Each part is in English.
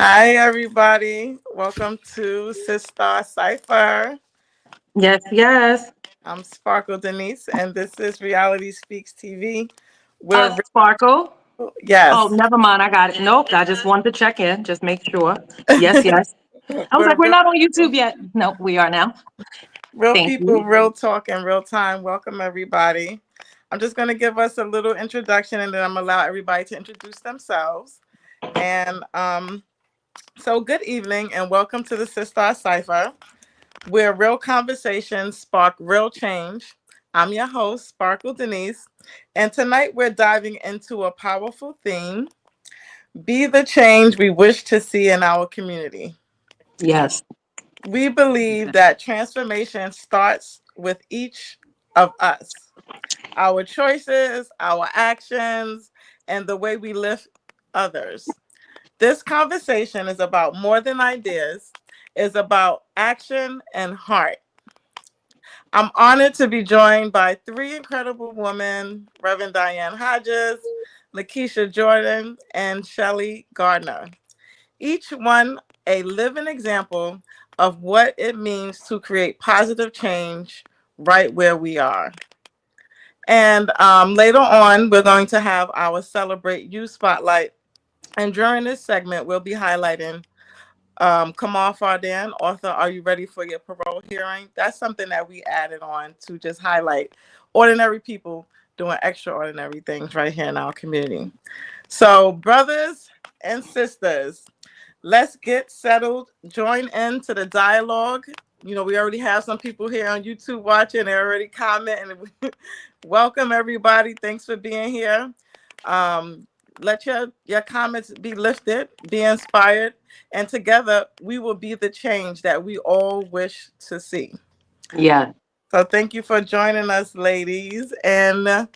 Hi, everybody. Welcome to Sis Star Cipher. Yes, yes. I'm Sparkle Denise, and this is Reality Speaks TV. We're Sparkle. Oh, yes, never mind. I got it. Nope. I just wanted to check in. Just make sure. Yes, we're yes. I was like, we're real not on people, YouTube yet. No, we are now. real Thank people, you. real talk, in real time. Welcome, everybody. I'm just going to give us a little introduction, and then I'm gonna allow everybody to introduce themselves. And so, good evening, and welcome to the Sis Star Cipher, where real conversations spark real change. I'm your host, Sparkle Denise, and tonight we're diving into a powerful theme: be the change we wish to see in our community. Yes. We believe that transformation starts with each of us, our choices, our actions, and the way we lift others. This conversation is about more than ideas, it's about action and heart. I'm honored to be joined by three incredible women: Reverend Diane Hodges, Lakesha Jordan, and Shelly Gardner. Each one a living example of what it means to create positive change right where we are. And later on, we're going to have our Celebrate You Spotlight. And during this segment, we'll be highlighting Kamal Fardan, author, Are You Ready for Your Parole Hearing? That's something that we added on to just highlight ordinary people doing extraordinary things right here in our community. So, brothers and sisters, let's get settled. Join into the dialogue. You know, we already have some people here on YouTube watching. They're already commenting. Welcome, everybody. Thanks for being here. Um, let your comments be lifted, be inspired, and together we will be the change that we all wish to see. Yeah. So thank you for joining us, ladies. And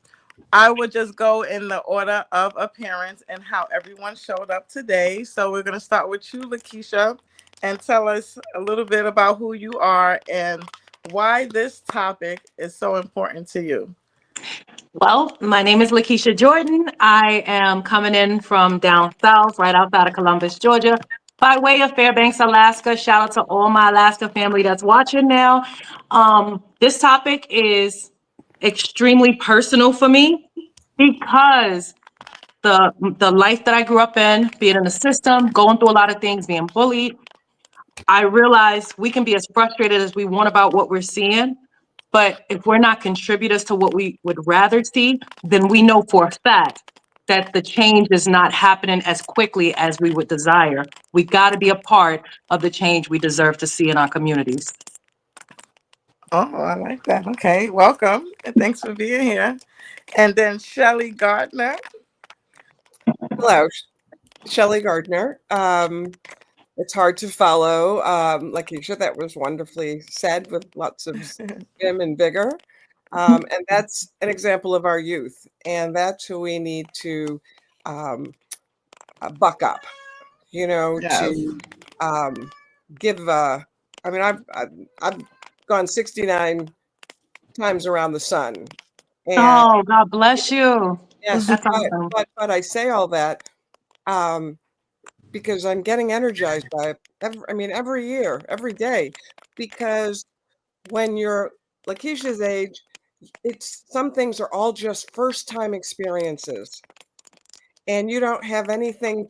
I would just go in the order of appearance and how everyone showed up today. So we're going to start with you, Lakesha, and tell us a little bit about who you are and why this topic is so important to you. Well, my name is Lakesha Jordan. I am coming in from down south, right outside of Columbus, Georgia, by way of Fairbanks, Alaska. Shout out to all my Alaska family that's watching now. This topic is extremely personal for me because the life that I grew up in, being in the system, going through a lot of things, being bullied, I realize we can be as frustrated as we want about what we're seeing, but if we're not contributors to what we would rather see, then we know for a fact that the change is not happening as quickly as we would desire. We got to be a part of the change we deserve to see in our communities. Oh, I like that. Okay, welcome. And thanks for being here. And then Shelly Gardner. Hello, Shelly Gardner. It's hard to follow. Lakesha, that was wonderfully said with lots of vim and vigor. And that's an example of our youth. And that's who we need to buck up, Yes. to give. I mean, I've gone 69 times around the sun. And Oh, God bless you. yes, That's awesome. but I say all that. Because I'm getting energized by it every year, every day, because when you're Lakeisha's age, it's some things are all just first time experiences, and you don't have anything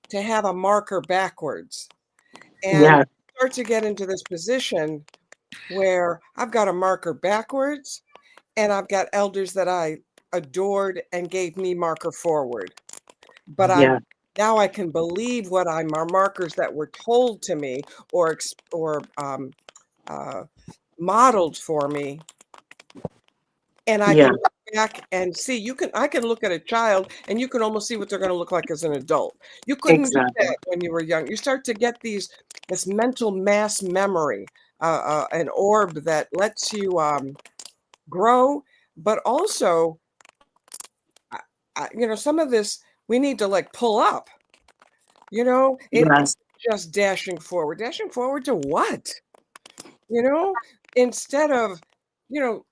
to have a marker backwards. And Yeah. start to get into this position where I've got a marker backwards, and I've got elders that I adored and gave me marker forward. But Yeah. now I can believe what our markers that were told to me or uh, modeled for me, and I Yeah. can look back and see. I can look at a child, and you can almost see what they're going to look like as an adult. You couldn't do Exactly. that when you were young. You start to get this mental mass memory, an orb that lets you grow, but also, some of this we need to like pull up. It's Yes. just dashing forward. Dashing forward to what? Instead of, you know,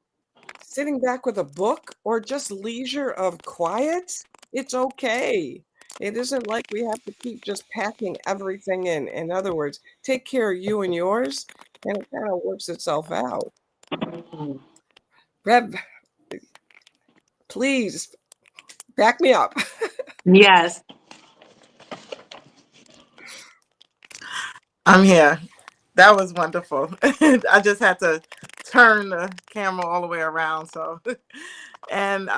sitting back with a book or just leisure of quiet, it's okay. It isn't like we have to keep just packing everything in. In other words, take care of you and yours, and it kind of works itself out. Rev, please back me up. Yes. I'm here. That was wonderful. I just had to turn the camera all the way around. So, and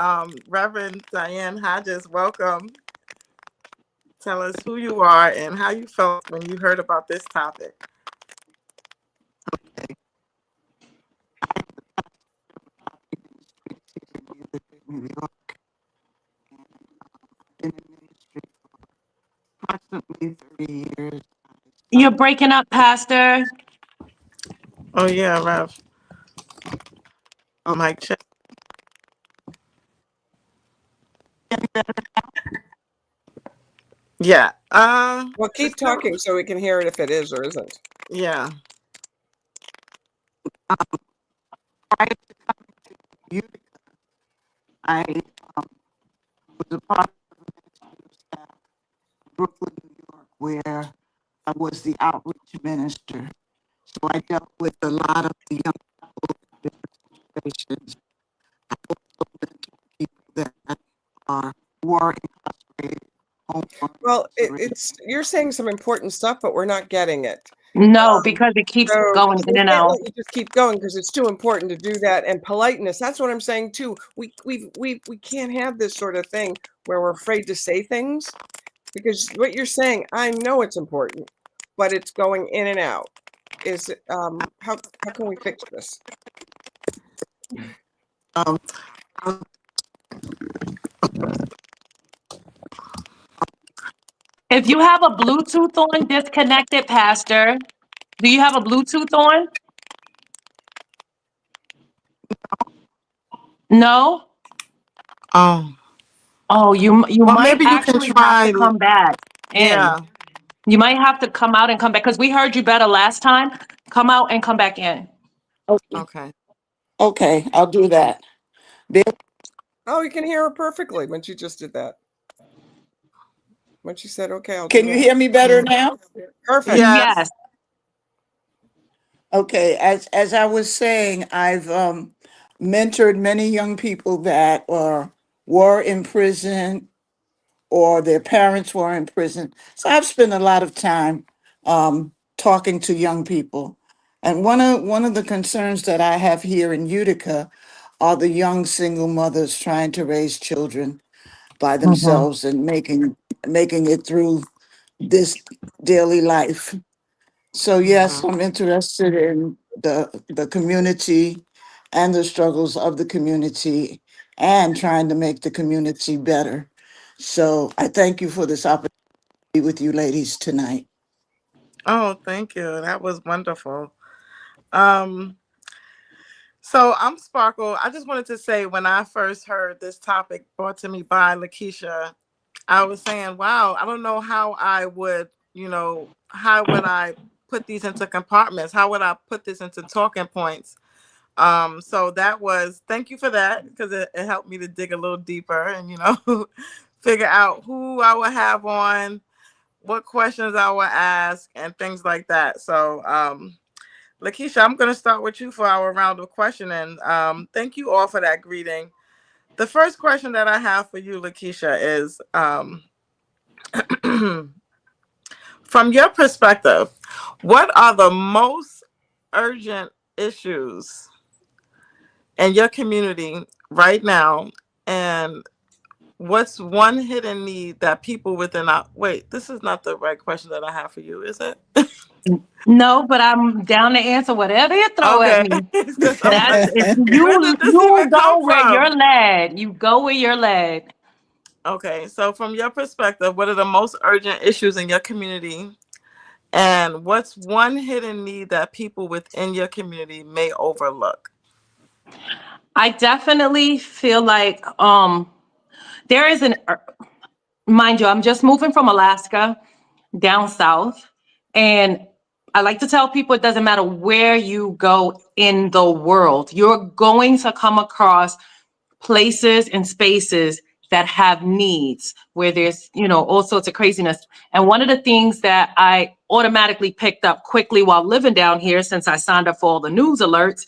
Reverend Diane Hodges, welcome. Tell us who you are and how you felt when you heard about this topic. New York, been in ministry for approximately 30 years. You're breaking up, Pastor. Oh yeah, Rev. Oh, Mike check. Yeah. Well, keep talking so we can hear it if it is or isn't. Yeah. prior to coming to Utica, I was a part of the administrative staff in Brooklyn, New York, where I was the outreach minister. So I dealt with a lot of the young people in different situations. I also mentored people that were incarcerated, home for Well, incarcerated. you're saying some important stuff, but we're not getting it. No, because it keeps So going we in and can't out. let you just keep going because it's too important to do that. And politeness, that's what I'm saying too. We can't have this sort of thing where we're afraid to say things, because what you're saying, I know it's important, but it's going in and out. Is how can we fix this? Um, If you have a Bluetooth on, disconnect it, Pastor. Do you have a Bluetooth on? No? Oh. Oh, you Well, might maybe you can actually have to try. come back in. Yeah. You might have to come out and come back because we heard you better last time. Come out and come back in. Okay. okay, I'll do that. Oh, you can hear her perfectly when she just did that. When she said, "Okay, I'll Can do you that." hear me better now? Perfect. Yes. Yes. Okay, as I was saying, I've mentored many young people that were in prison or their parents were in prison. So I've spent a lot of time talking to young people. And one of the concerns that I have here in Utica are the young single mothers trying to raise children by Mhm. themselves and making it through this daily life. So yes, Mhm. I'm interested in the community and the struggles of the community and trying to make the community better. So I thank you for this opportunity with you ladies tonight. Oh, thank you. That was wonderful. Um, so I'm Sparkle. I just wanted to say when I first heard this topic brought to me by Lakesha, I was saying, wow, I don't know how I would, how would I put these into compartments? How would I put this into talking points? So that was, thank you for that, because it helped me to dig a little deeper and, figure out who I would have on, what questions I would ask, and things like that. So, Lakesha, I'm going to start with you for our round of questioning. Thank you all for that greeting. The first question that I have for you, Lakesha, is from your perspective, what are the most urgent issues in your community right now? And what's one hidden need that people within our wait, this is not the right question that I have for you, is it? No, but I'm down to answer whatever you throw at Okay. me. Because I'm That's like, if where did this you even come go where you're from? led. You go where you're led. Okay, so from your perspective, what are the most urgent issues in your community? And what's one hidden need that people within your community may overlook? I definitely feel like there is mind you, I'm just moving from Alaska down south. And I like to tell people it doesn't matter where you go in the world, you're going to come across places and spaces that have needs, where there's, all sorts of craziness. And one of the things that I automatically picked up quickly while living down here, since I signed up for all the news alerts,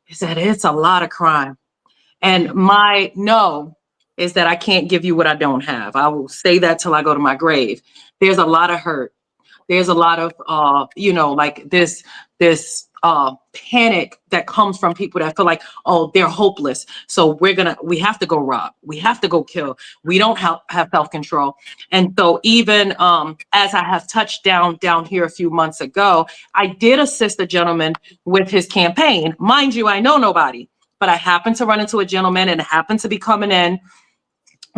is that it's a lot of crime. And my no is that I can't give you what I don't have. I will say that till I go to my grave. There's a lot of hurt. There's a lot of, like this panic that comes from people that feel like, oh, they're hopeless. So we have to go rob. We have to go kill. We don't have self-control. And so even as I have touched down here a few months ago, I did assist a gentleman with his campaign. Mind you, I know nobody, but I happened to run into a gentleman and happened to be coming in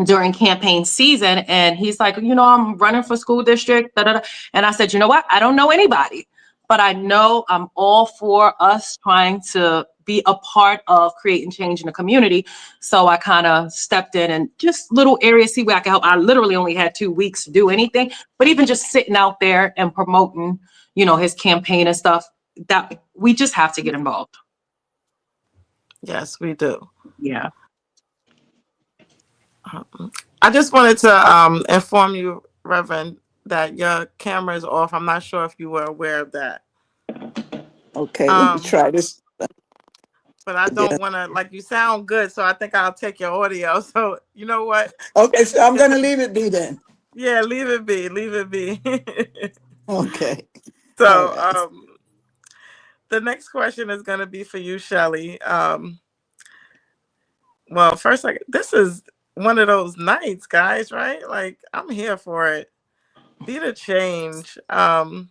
during campaign season. And he's like, I'm running for school district. Da, da, da. And I said, you know what? I don't know anybody, but I know I'm all for us trying to be a part of creating change in the community. So I kind of stepped in and just little areas, see where I can help. I literally only had 2 weeks to do anything, but even just sitting out there and promoting, his campaign and stuff, that we just have to get involved. Yes, we do. Yeah. I just wanted to inform you, Reverend, that your camera is off. I'm not sure if you were aware of that. Okay, let me try this. But I don't want to, like, you sound good, so I think I'll take your audio. So you know what? Okay, so I'm going to leave it be then. Yeah, leave it be. Leave it be. Okay. So right. the next question is going to be for you, Shelly. Well, first, this is one of those nights, guys, right? Like, I'm here for it. Be the change. I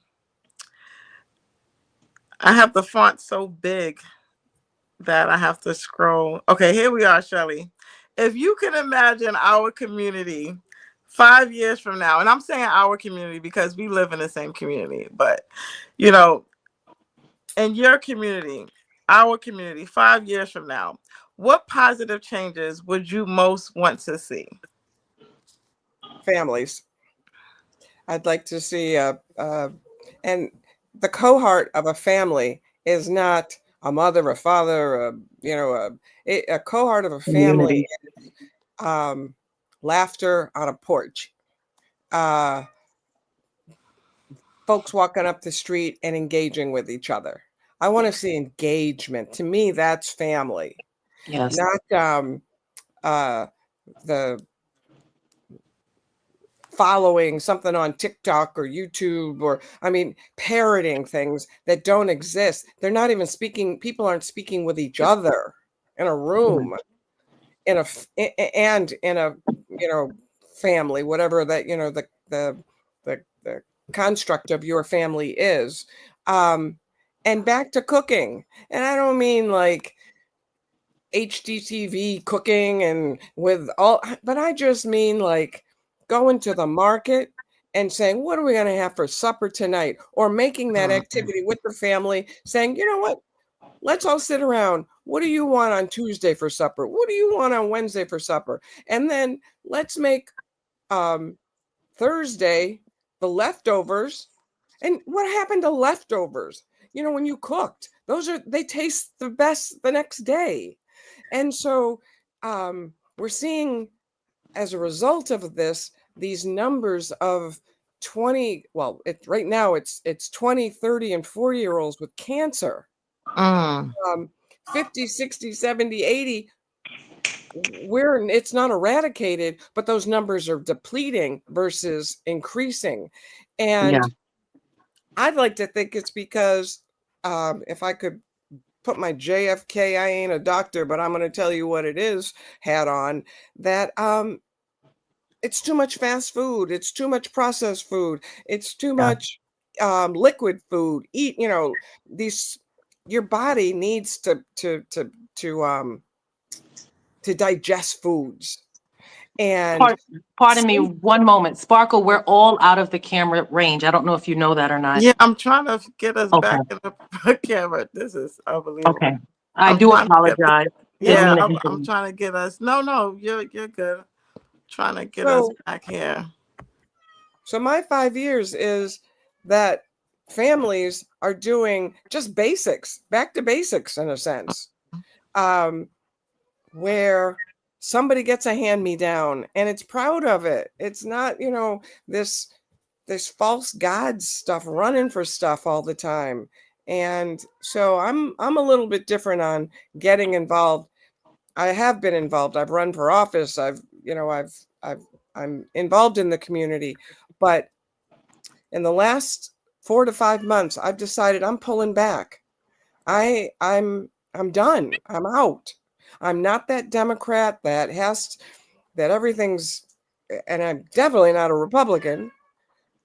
have the font so big that I have to scroll. Okay, here we are, Shelly. If you can imagine our community 5 years from now, and I'm saying our community because we live in the same community, but, in your community, our community, 5 years from now, what positive changes would you most want to see? Families. I'd like to see, and the cohort of a family is not a mother, a father, a cohort of a family is laughter on a porch, folks walking up the street and engaging with each other. I want to see engagement. To me, that's family. Yes. Not the following something on TikTok or YouTube, or parroting things that don't exist. They're not even speaking. People aren't speaking with each other in a room, in a family, whatever that the construct of your family is. And back to cooking, and I don't mean like HGTV cooking and but I just mean like going to the market and saying, what are we going to have for supper tonight? Or making that activity with the family, saying, you know what, let's all sit around. What do you want on Tuesday for supper? What do you want on Wednesday for supper? And then let's make Thursday the leftovers. And what happened to leftovers? When you cooked, they taste the best the next day. And so we're seeing, as a result of this, these numbers of 20, right now it's 20, 30, and 40-year-olds with cancer. 50, 60, 70, 80, it's not eradicated, but those numbers are depleting versus increasing. And I'd like to think it's because if I could put my JFK, I ain't a doctor, but I'm going to tell you what it is, hat on, that it's too much fast food. It's too much processed food. It's too much liquid food. Your body needs to digest foods. And pardon me, one moment. Sparkle, we're all out of the camera range. I don't know if you know that or not. Yeah, I'm trying to get us back in the camera. This is unbelievable. Okay. I do apologize. Yeah, I'm trying to get us. No, you're good. Trying to get us back here. So my 5 years is that families are doing just basics, back to basics in a sense, where somebody gets a hand-me-down and it's proud of it. It's not, this false god stuff, running for stuff all the time. And so I'm a little bit different on getting involved. I have been involved. I've run for office. I'm involved in the community, but in the last 4 to 5 months, I've decided I'm pulling back. I'm done. I'm out. I'm not that Democrat that everything's, and I'm definitely not a Republican.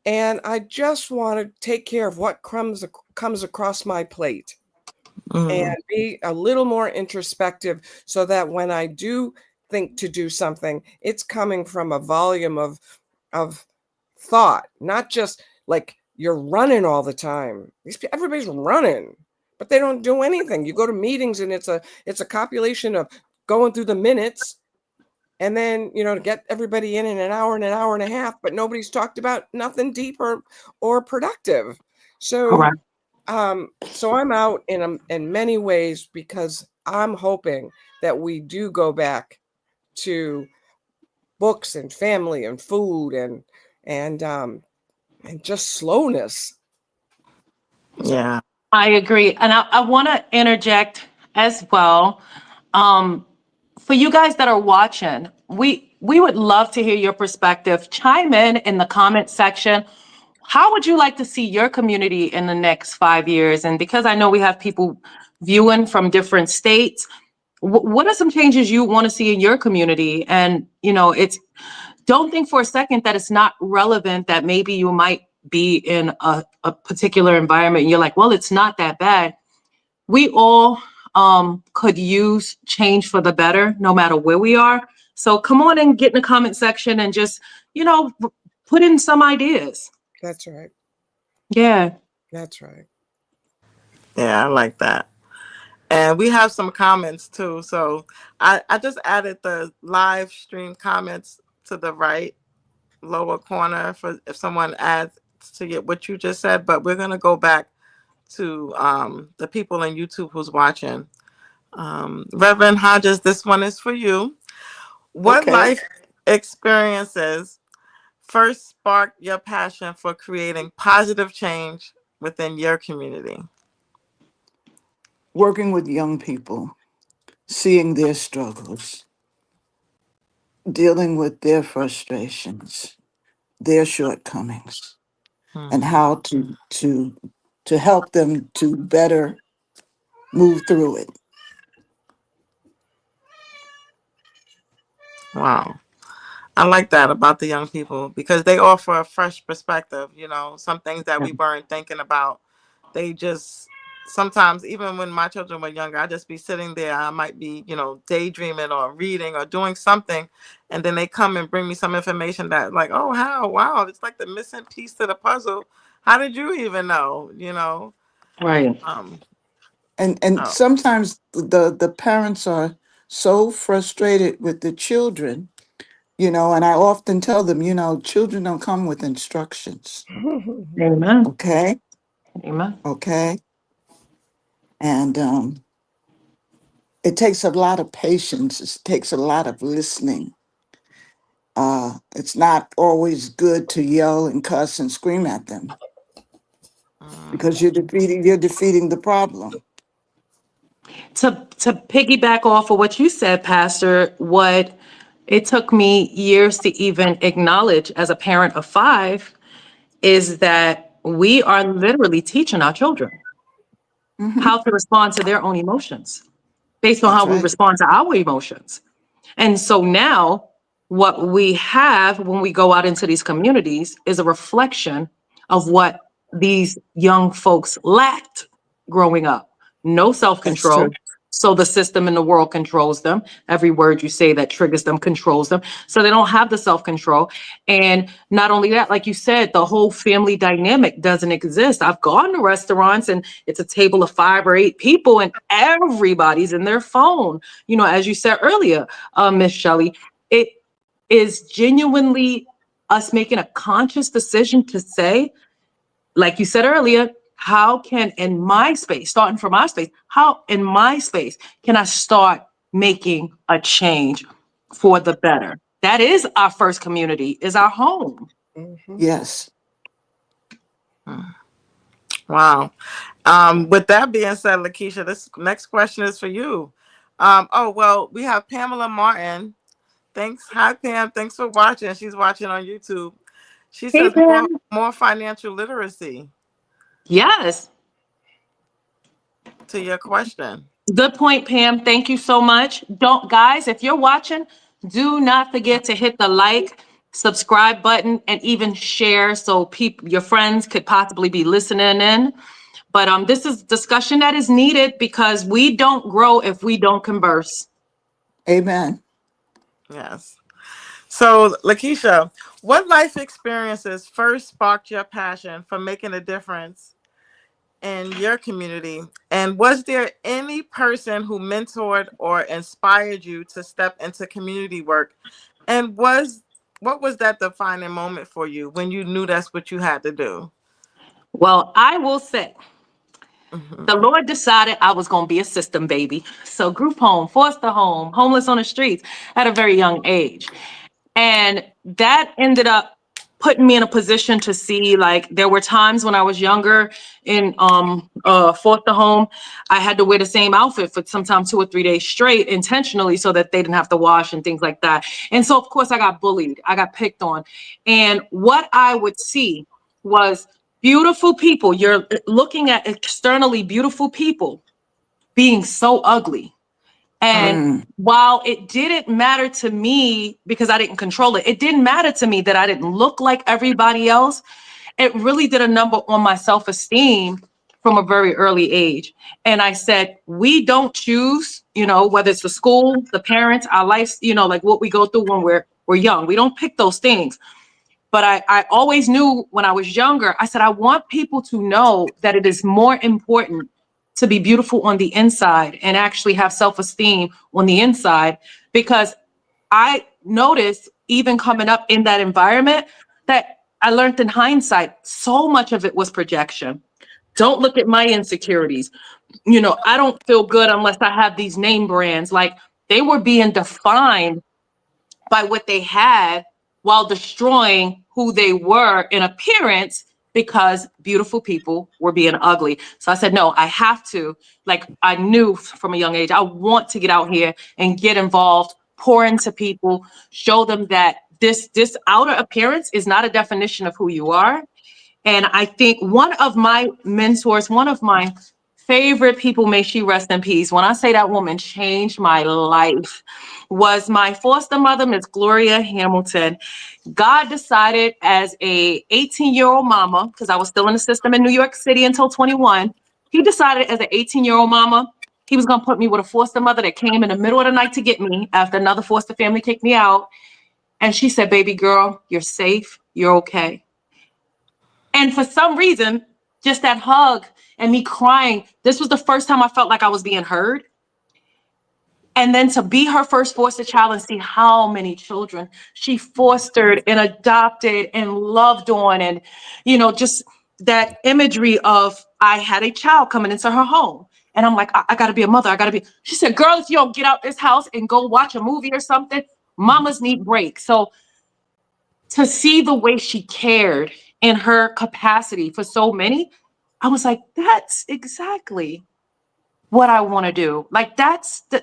And I just want to take care of what comes across my plate and be a little more introspective, so that when I do think to do something, it's coming from a volume of thought, not just like you're running all the time. Everybody's running, but they don't do anything. You go to meetings and it's a copulation of going through the minutes, and then, to get everybody in an hour and a half, but nobody's talked about nothing deep or productive. So, Correct. so I'm out in many ways, because I'm hoping that we do go back to books and family and food and just slowness. Yeah. I agree. And I want to interject as well. For you guys that are watching, we would love to hear your perspective. Chime in the comment section. How would you like to see your community in the next 5 years? And because I know we have people viewing from different states, what are some changes you want to see in your community? And, don't think for a second that it's not relevant, that maybe you might be in a particular environment and you're like, well, it's not that bad. We all could use change for the better, no matter where we are. So come on and get in the comment section and just, put in some ideas. That's right. Yeah. That's right. Yeah, I like that. And we have some comments too. So I just added the live stream comments to the right lower corner for if someone adds to get what you just said. But we're gonna go back to the people in YouTube who's watching. Reverend Hodges, this one is for you. What Okay. life experiences first sparked your passion for creating positive change within your community? Working with young people, seeing their struggles, dealing with their frustrations, their shortcomings, and how to help them to better move through it. Wow. I like that about the young people because they offer a fresh perspective, some things that we weren't thinking about. They just sometimes, even when my children were younger, I'd just be sitting there. I might be, daydreaming or reading or doing something. And then they come and bring me some information that like, oh, how? Wow, it's like the missing piece to the puzzle. How did you even know, Right. And Oh, sometimes the parents are so frustrated with the children, and I often tell them, children don't come with instructions. Amen. Okay. Amen. Okay. And it takes a lot of patience. It takes a lot of listening. It's not always good to yell and cuss and scream at them, because you're defeating the problem. To piggyback off of what you said, Pastor, what it took me years to even acknowledge as a parent of 5 is that we are literally teaching our children Hmm. how to respond to their own emotions based on That's how we right. respond to our emotions. And so now what we have when we go out into these communities is a reflection of what these young folks lacked growing up. No That's self-control. true. So the system in the world controls them. Every word you say that triggers them controls them. So they don't have the self-control. And not only that, like you said, the whole family dynamic doesn't exist. I've gone to restaurants and it's a table of 5 or 8 people and everybody's in their phone. As you said earlier, Miss Shelly, it is genuinely us making a conscious decision to say, like you said earlier, how can in my space, starting from my space, how in my space can I start making a change for the better. That is our first community, is our home. Mhm. Yes. Wow. With that being said, Lakesha, this next question is for you. Oh, well, we have Pamela Martin. Thanks. Hi, Pam. Thanks for watching. She's watching on YouTube. She Hey, says Pam. more financial literacy Yes. to your question. Good point, Pam. Thank you so much. Guys, if you're watching, do not forget to hit the like, subscribe button, and even share so your friends could possibly be listening in. But this is discussion that is needed because we don't grow if we don't converse. Amen. Yes. So, Lakesha, what life experiences first sparked your passion for making a difference in your community? And was there any person who mentored or inspired you to step into community work? And what was that defining moment for you when you knew that's what you had to do? Well, I will say, Mhm. the Lord decided I was going to be a system baby. So group home, foster home, homeless on the streets at a very young age. And that ended up putting me in a position to see, like, there were times when I was younger in foster home, I had to wear the same outfit for sometimes 2 or 3 days straight intentionally so that they didn't have to wash and things like that. And so, of course, I got bullied. I got picked on. And what I would see was beautiful people. You're looking at externally beautiful people being so ugly. And while it didn't matter to me because I didn't control it, it didn't matter to me that I didn't look like everybody else. It really did a number on my self-esteem from a very early age. And I said, we don't choose, whether it's the school, the parents, our lives, like what we go through when we're young. We don't pick those things. But I always knew when I was younger, I said, I want people to know that it is more important to be beautiful on the inside and actually have self-esteem on the inside, because I noticed even coming up in that environment that I learned in hindsight, so much of it was projection. Don't look at my insecurities. I don't feel good unless I have these name brands. Like, they were being defined by what they had while destroying who they were in appearance because beautiful people were being ugly. So I said, no, I have to, like, I knew from a young age, I want to get out here and get involved, pour into people, show them that this outer appearance is not a definition of who you are. And I think one of my mentors, one of my favorite people, may she rest in peace, when I say that woman changed my life, was my foster mother, Miss Gloria Hamilton. God decided as a 18-year-old mama, because I was still in the system in New York City until 21, he decided as an 18-year-old mama, he was going to put me with a foster mother that came in the middle of the night to get me after another foster family kicked me out. And she said, baby girl, you're safe. You're okay. And for some reason, just that hug and me crying, this was the first time I felt like I was being heard. And then to be her first foster child and see how many children she fostered and adopted and loved on. And, just that imagery of, I had a child coming into her home. And I'm like, I got to be a mother. She said, girl, if you don't get out this house and go watch a movie or something, mamas need breaks. So to see the way she cared in her capacity for so many, I was like, that's exactly what I want to do. Like,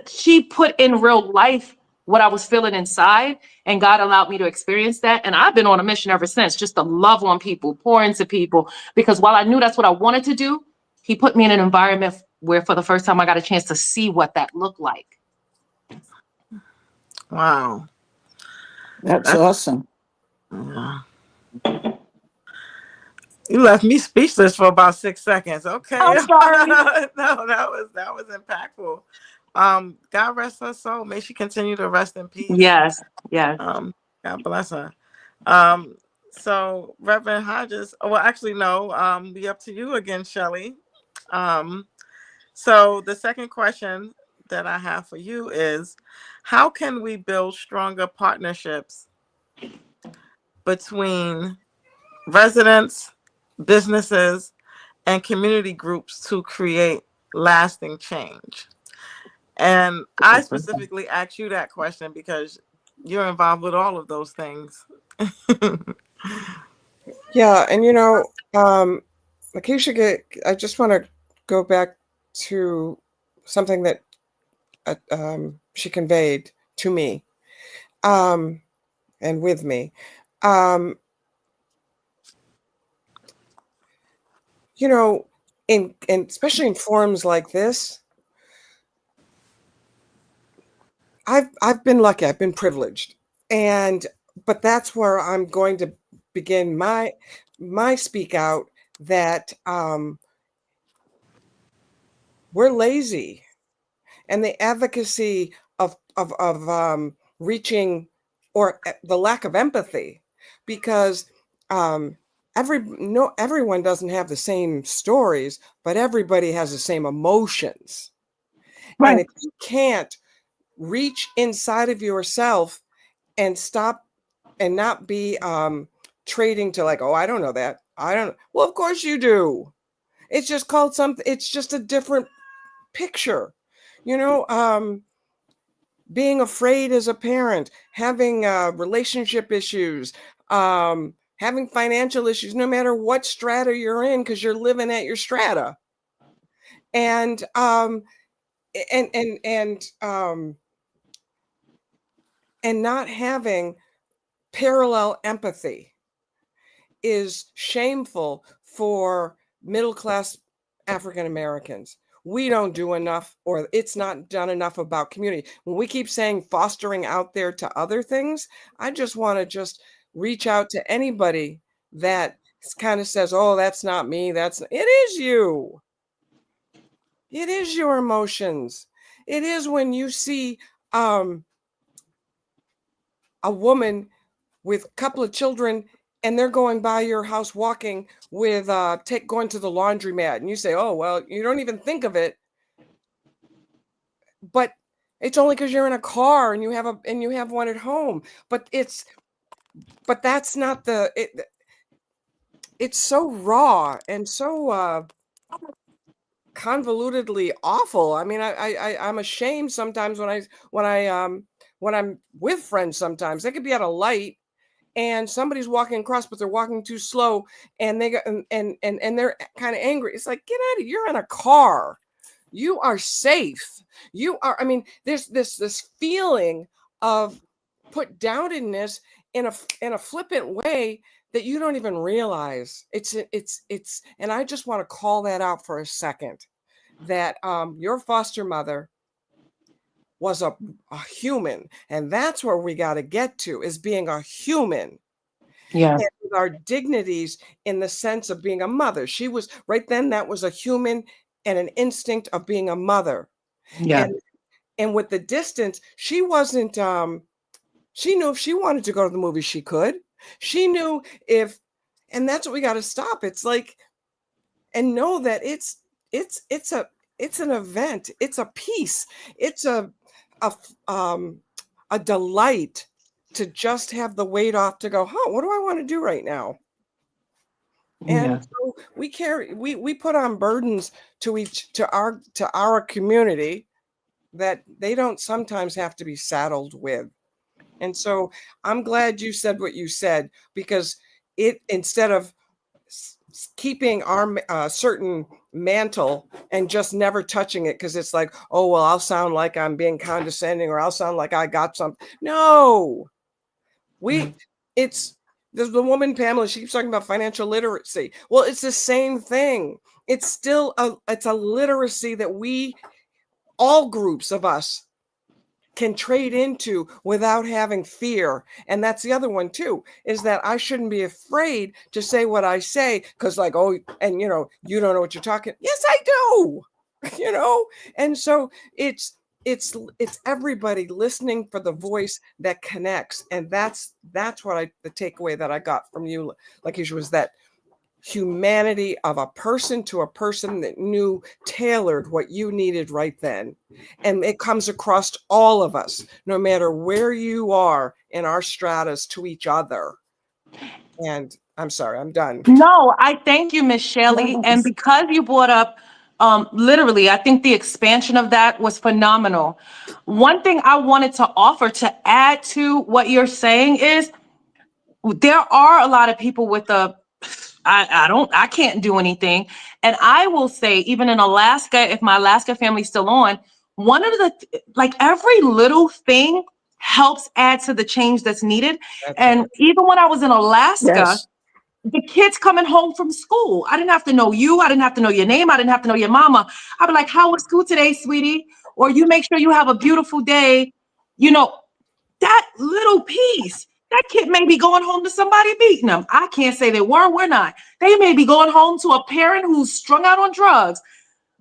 she put in real life what I was feeling inside, and God allowed me to experience that. And I've been on a mission ever since, just to love on people, pour into people, because while I knew that's what I wanted to do, he put me in an environment where for the first time I got a chance to see what that looked like. Wow. That's awesome. Yeah. You left me speechless for about 6 seconds. Okay. I'm sorry. No, that was impactful. God rest her soul. May she continue to rest in peace. Yes. God bless her. So Reverend Hodges, well, actually, no, be up to you again, Shelly. So the second question that I have for you is, how can we build stronger partnerships between residents, businesses, and community groups to create lasting change? And I specifically asked you that question because you're involved with all of those things. Yeah, and Lakesha, I just want to go back to something that she conveyed to me, and with me. In especially in forums like this, I've been lucky. I've been privileged, but that's where I'm going to begin my speak out that we're lazy, and the advocacy of reaching, or the lack of empathy, because everyone doesn't have the same stories, but everybody has the same emotions. Right. And if you can't reach inside of yourself and stop and not be trading to like, oh, I don't know that. I don't. Well, of course you do. It's just called something. It's just a different picture. Being afraid as a parent, having relationship issues, having financial issues, no matter what strata you're in, because you're living at your strata, and not having parallel empathy is shameful for middle class African Americans. We don't do enough, or it's not done enough about community. When we keep saying fostering out there to other things, I just want to just reach out to anybody that kind of says, oh, that's not me. It is you. It is your emotions. It is when you see a woman with a couple of children and they're going by your house walking with going to the laundromat, and you say, oh, well, you don't even think of it, but it's only because you're in a car and you have one at home. But that's not it's so raw and so convolutedly awful. I mean, I'm ashamed sometimes when I'm with friends. Sometimes they could be at a light and somebody's walking across, but they're walking too slow, and they got and they're kind of angry. It's like, get out of, you're in a car. You are safe. You are, I mean, there's this feeling of put downness in a flippant way that you don't even realize. It's and I just want to call that out for a second, that your foster mother was a human, and that's where we got to get to, is being a human. Yeah. And with our dignities in the sense of being a mother. She was right then, that was a human and an instinct of being a mother. Yeah. And with the distance, she wasn't she knew if she wanted to go to the movies, she could. She knew and that's what we got to stop. It's like, and know that it's an event. It's a piece. It's a delight to just have the weight off, to go, what do I want to do right now? And so we put on burdens to our community that they don't sometimes have to be saddled with. And so I'm glad you said what you said, because instead of keeping our certain mantle and just never touching it, because it's like, oh, well, I'll sound like I'm being condescending, or I'll sound like I got something. No, it's the woman, Pamela, she keeps talking about financial literacy. Well, it's the same thing. It's still it's a literacy that all groups of us can trade into without having fear. And that's the other one too, is that I shouldn't be afraid to say what I say, because like, oh, and you don't know what you're talking. Yes, I do. And so it's everybody listening for the voice that connects. And that's what the takeaway that I got from you, Lakesha, was that humanity of a person to a person that knew, tailored what you needed right then. And it comes across all of us, no matter where you are in our stratas, to each other. And I'm sorry, I'm done. No, I thank you, Miss Shelly. And because you brought up Literally, I think the expansion of that was phenomenal. One thing I wanted to offer to add to what you're saying is there are a lot of people with I can't do anything. And I will say, even in Alaska, if my Alaska family's still on, one of like every little thing helps add to the change that's needed. That's And right. even when I was in Alaska, Yes. the kids coming home from school, I didn't have to know you. I didn't have to know your name. I didn't have to know your mama. I'd be like, how was school today, sweetie? Or you make sure you have a beautiful day. You know, that little piece, that kid may be going home to somebody beating them. I can't say they were, we're not. They may be going home to a parent who's strung out on drugs.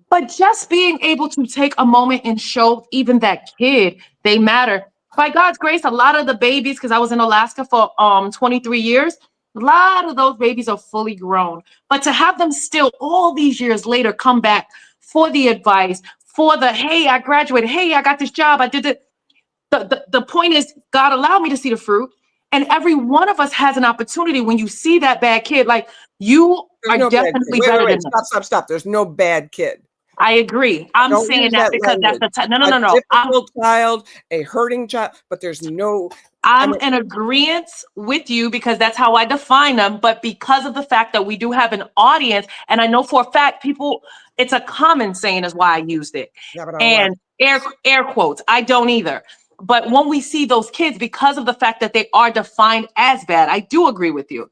But just being able to take a moment and show even that kid they matter. By God's grace, a lot of the babies, because I was in Alaska for 23 years, a lot of those babies are fully grown. But to have them still all these years later come back for the advice, for the, hey, I graduated, hey, I got this job, I did it. The point is, God allowed me to see the fruit. And every one of us has an opportunity when you see that bad kid, like you There's are no bad kid. definitely Wait, better than them. stop. There's no bad kid. I agree. I'm Don't saying use that that because that's language. the no. A I'm difficult child, a hurting child, but there's no. I'm in agreement with you because that's how I define them. But because of the fact that we do have an audience, and I know for a fact people, it's a common saying is why I used it. Yeah, but I don't And air quotes, I don't either. But when we see those kids, because of the fact that they are defined as bad, I do agree with you.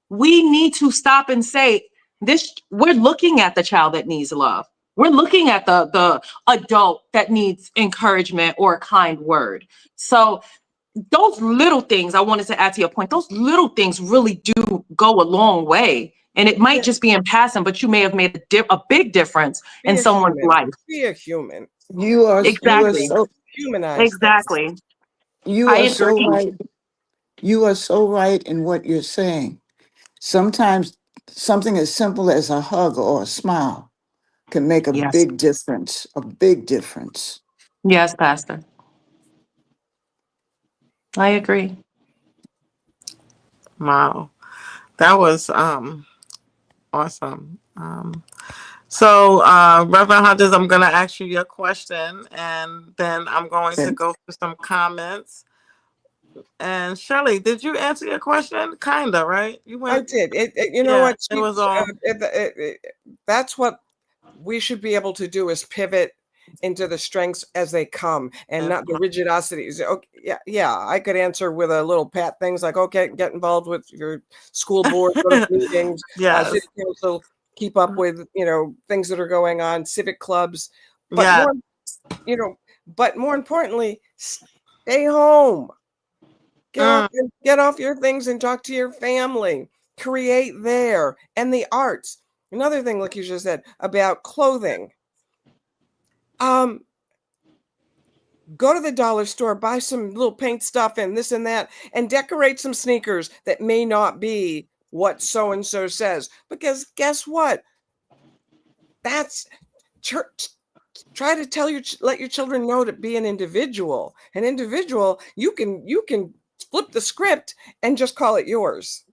We need to stop and say this. We're looking at the child that needs love. We're looking at the adult that needs encouragement or a kind word. So those little things, I wanted to add to your point, those little things really do go a long way. And it might just be in passing, but you may have made a big difference be in a someone's human. life. Be a human. You are Exactly. so Humanize things. Exactly. you I are so agree. right. You are so right in what you're saying. Sometimes something as simple as a hug or a smile can make a Yes. big difference. A big difference. Yes, Pastor. I agree. Wow. That was awesome. So Reverend Hodges, I'm gonna ask you your question and then I'm going to Okay. go through some comments. And Shelly, did you answer your question? Kinda, right? You I went, did. You know yeah, what? it was all That's what we should be able to do is pivot into the strengths as they come and not the rigidosities. Okay, yeah. I could answer with a little pat things like, okay, get involved with your school board, go to meetings, yes. city council, keep up with, things that are going on, civic clubs. But Yeah. more importantly, stay home. Mm, Get off your things and talk to your family. Create there. And the arts. Another thing, like you just said, about clothing. Go to the dollar store, buy some little paint stuff and this and that, and decorate some sneakers that may not be what so-and-so says. Because guess what? That's church. Try to let your children know to be an individual. An individual, you can flip the script and just call it yours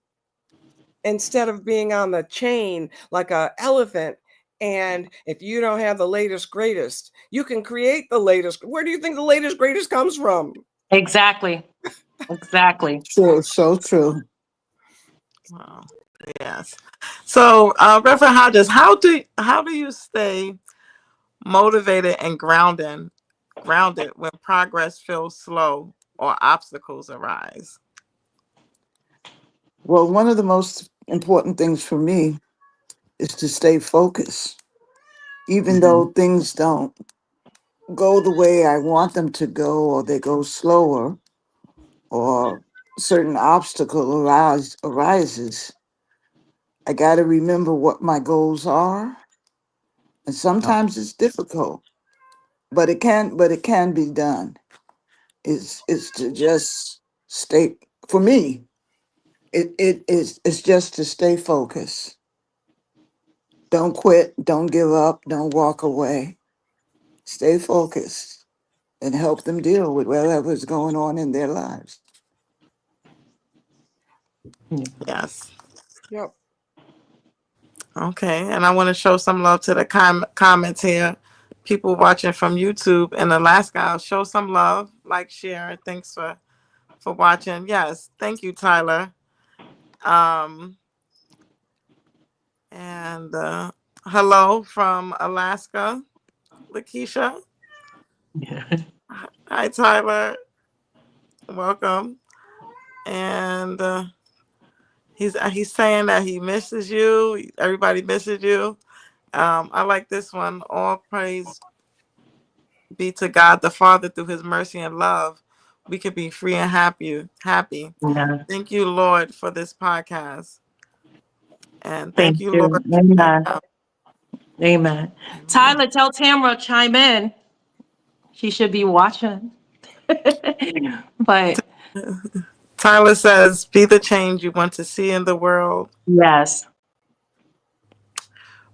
instead of being on the chain like a elephant. And if you don't have the latest greatest, you can create the latest. Where do you think the latest greatest comes from? Exactly. Exactly. True, so true. wow. Yes. So Reverend Hodges, how do you stay motivated and grounded when progress feels slow or obstacles arise? Well, one of the most important things for me is to stay focused, even though things don't go the way I want them to go, or they go slower, or certain arises. I got to remember what my goals are, and sometimes it's difficult, but it can be done. Is to just stay. For me, it's just to stay focused. Don't quit. Don't give up. Don't walk away. Stay focused and help them deal with whatever's going on in their lives. Yes. Yep. Okay, and I want to show some love to the comments here. People watching from YouTube in Alaska, I'll show some love, like, share. Thanks for watching. Yes, thank you, Tyler. And hello from Alaska, Lakesha. Hi, Tyler. Welcome. And he's saying that he misses you. Everybody misses you. I like this one. All praise be to God the Father through His mercy and love. We can be free and happy. Yeah. Thank you, Lord, for this podcast. And Thank thank you, Lord. you. Amen. Amen. Amen. Tyler, tell Tamara chime in. She should be watching. But Tyler says, be the change you want to see in the world. yes.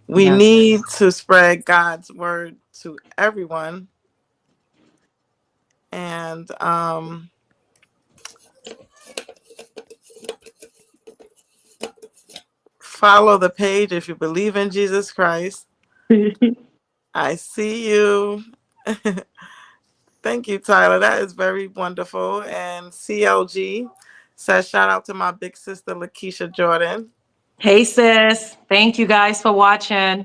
We Yes. need to spread God's word to everyone. And follow the page if you believe in Jesus Christ. I see you. Thank you, Tyler. That is very wonderful. And CLG says, shout out to my big sister, Lakesha Jordan. Hey, sis. Thank you guys for watching.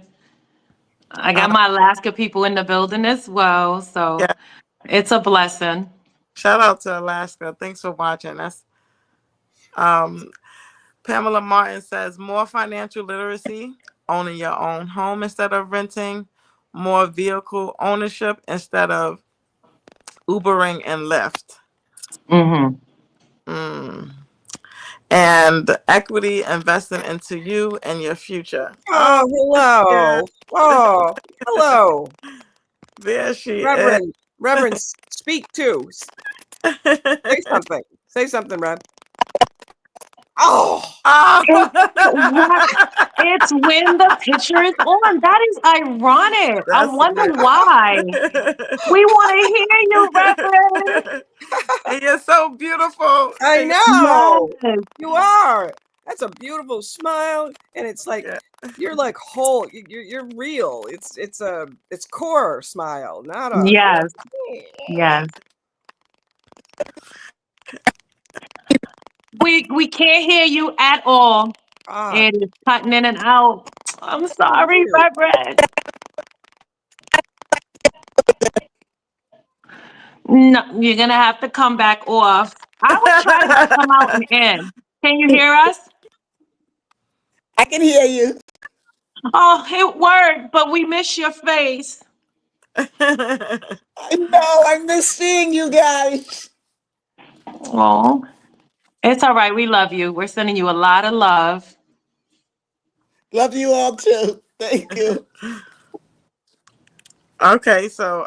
I got my Alaska people in the building as well. So Yeah, it's a blessing. shout out to Alaska. Thanks for watching. That's Pamela Martin says, more financial literacy, owning your own home instead of renting, more vehicle ownership instead of Ubering and Lyft. Mm-hmm. And equity investing into you and your future. Oh, Yeah, hello. Oh, hello. there she Reverend, speak too. Say something. Say something, Rev. Oh, Oh. It's when the picture is on. That is ironic. I That's wonder it. why. We want to hear you, Reverend. And you're so beautiful. I know. Yes. You are. That's a beautiful smile, and it's like Yeah. you're like whole. You're real. It's core smile, not a. Yes. Yes. We can't hear you at all. Ah, It is cutting in and out. I'm sorry, weird. Reverend. No, you're gonna have to come back off. I was trying to come out and in. Can you hear us? I can hear you. Oh, it worked, but we miss your face. I know. I miss seeing you guys. Oh, it's all right. We love you. We're sending you a lot of love. Love you all too. Thank you. Okay, so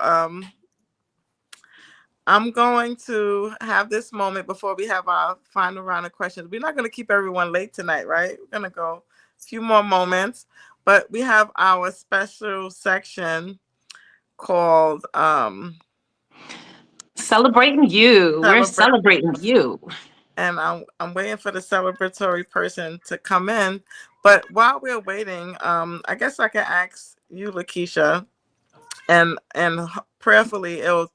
I'm going to have this moment before we have our final round of questions. We're not going to keep everyone late tonight, right? We're going to go a few more moments, but we have our special section called Celebrating you. We're Celebrate. celebrating you. And I'm waiting for the celebratory person to come in. But while we're waiting, I guess I can ask you, Lakesha, and prayerfully it'll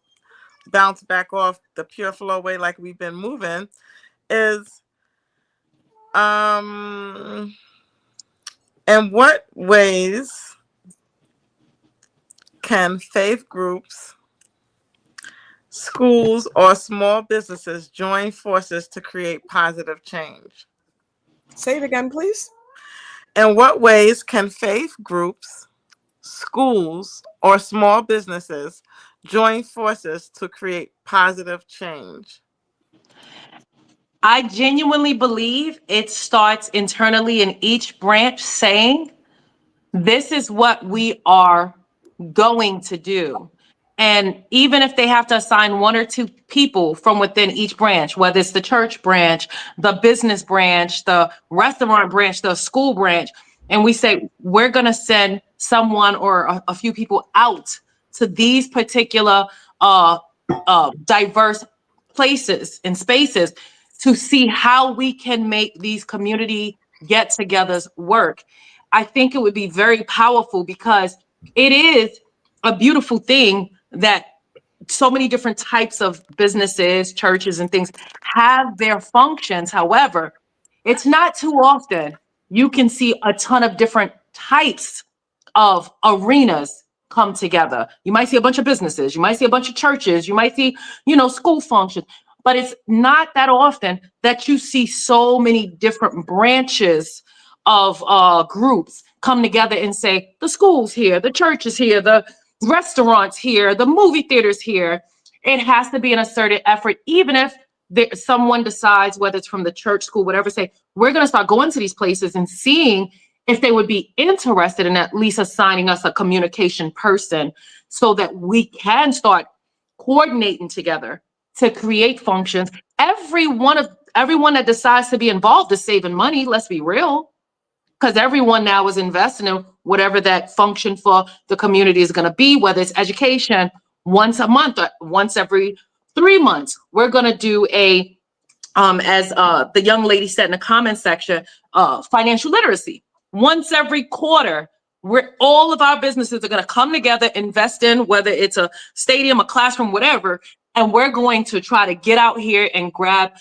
bounce back off the pure flow way like we've been moving. Is in what ways can faith groups, schools, or small businesses join forces to create positive change? Say it again, please. In what ways can faith groups, schools, or small businesses join forces to create positive change? I genuinely believe it starts internally in each branch saying, this is what we are going to do. And even if they have to assign one or two people from within each branch, whether it's the church branch, the business branch, the restaurant branch, the school branch, and we say, we're going to send someone or a few people out to these particular diverse places and spaces to see how we can make these community get-togethers work. I think it would be very powerful because it is a beautiful thing that so many different types of businesses, churches, and things have their functions. However, it's not too often you can see a ton of different types of arenas come together. You might see a bunch of businesses, you might see a bunch of churches, you might see, school functions, but it's not that often that you see so many different branches of groups come together and say, the school's here, the church is here, the restaurants here, the movie theaters here. It has to be an asserted effort, even if someone decides, whether it's from the church, school, whatever, say, we're going to start going to these places and seeing if they would be interested in at least assigning us a communication person so that we can start coordinating together to create functions. Everyone that decides to be involved is saving money. Let's be real. Because everyone now is investing in whatever that function for the community is going to be, whether it's education once a month or once every 3 months. We're going to do as the young lady said in the comment section, financial literacy. Once every quarter, where all of our businesses are going to come together, invest in, whether it's a stadium, a classroom, whatever, and we're going to try to get out here and grab,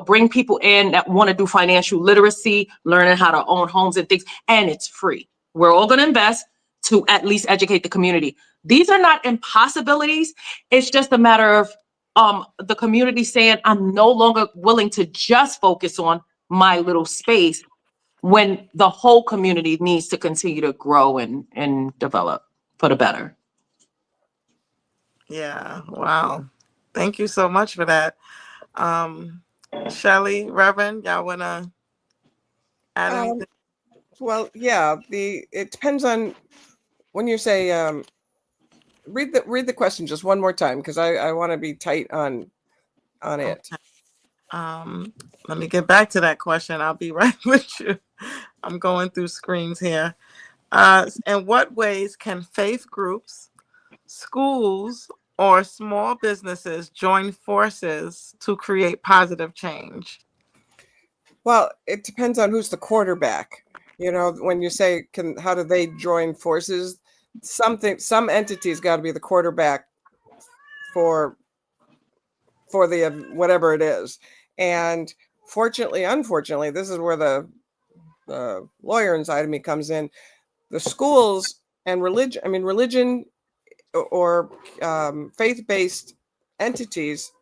bring people in that want to do financial literacy, learning how to own homes and things, and it's free. We're all going to invest to at least educate the community. These are not impossibilities. It's just a matter of the community saying, I'm no longer willing to just focus on my little space when the whole community needs to continue to grow and develop for the better. Yeah. Wow. Thank you so much for that. Shelly, Reverend, y'all want to add anything? Well, yeah, it depends on when you say, read the question just one more time, because I want to be tight on it. Okay. Let me get back to that question. I'll be right with you. I'm going through screens here. In what ways can faith groups, schools, or small businesses join forces to create positive change? Well, it depends on who's the quarterback. When you say, how do they join forces? Some entity's got to be the quarterback for the whatever it is. And unfortunately, this is where the lawyer inside of me comes in. The schools and religion or faith-based entities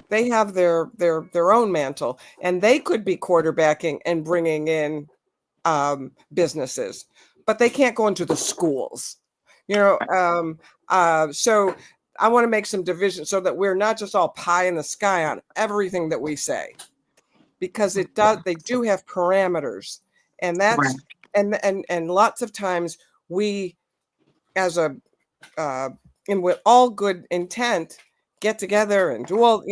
they have their own mantle, and they could be quarterbacking and bringing in businesses, but they can't go into the schools. So I want to make some division so that we're not just all pie in the sky on everything that we say, because they do have parameters, and that's and lots of times we, as with all good intent, get together and do all,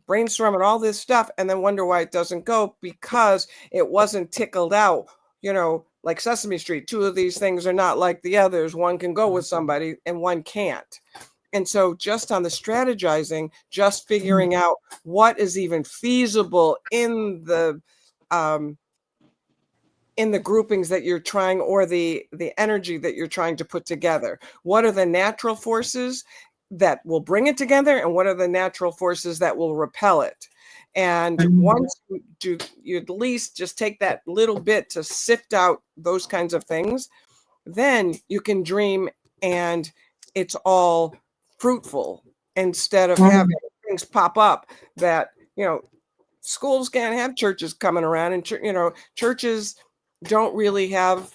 brainstorm and all this stuff, and then wonder why it doesn't go, because it wasn't tickled out, like Sesame Street. Two of these things are not like the others. One can go with somebody and one can't. And so just on the strategizing, just figuring out what is even feasible in the groupings that you're trying, or the energy that you're trying to put together. What are the natural forces that will bring it together, and what are the natural forces that will repel it? And once you at least just take that little bit to sift out those kinds of things, then you can dream, and it's all fruitful, instead of having things pop up that, schools can't have churches coming around, and churches don't really have,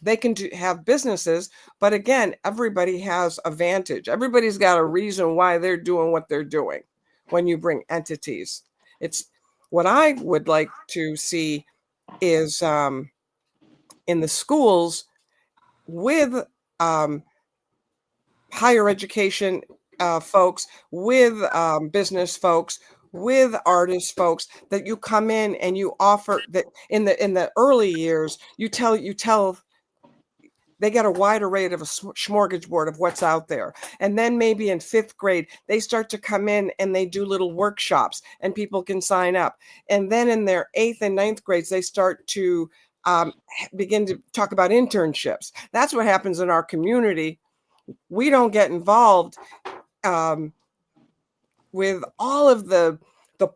they can have businesses, but again, everybody has a vantage. Everybody's got a reason why they're doing what they're doing. When you bring entities, it's what I would like to see is in the schools with higher education folks, with business folks, with artist folks, that you come in and you offer that in the early years, you tell they get a wide array of a smorgasbord of what's out there. And then maybe in 5th grade, they start to come in and they do little workshops, and people can sign up. And then in their 8th and 9th grades, they start to begin to talk about internships. That's what happens in our community. We don't get involved with all of the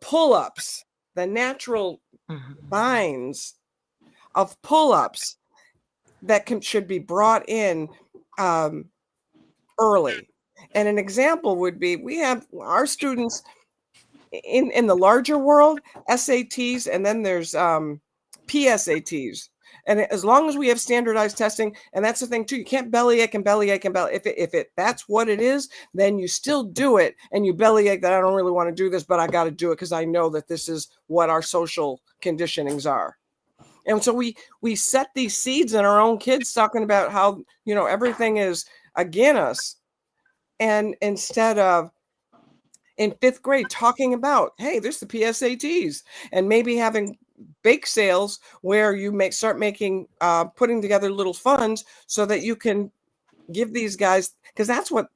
pull-ups, the natural binds of pull-ups that should be brought in early. And an example would be, we have our students in the larger world, SATs, and then there's PSATs. And as long as we have standardized testing, and that's the thing too, you can't bellyache and bellyache and bellyache. If that's what it is, then you still do it, and you bellyache that I don't really want to do this, but I got to do it because I know that this is what our social conditionings are. And so we set these seeds in our own kids, talking about how, you know, everything is against us, and instead of in 5th grade talking about, hey, there's the PSATs, and maybe having bake sales where you start making putting together little funds so that you can give these guys, because that's what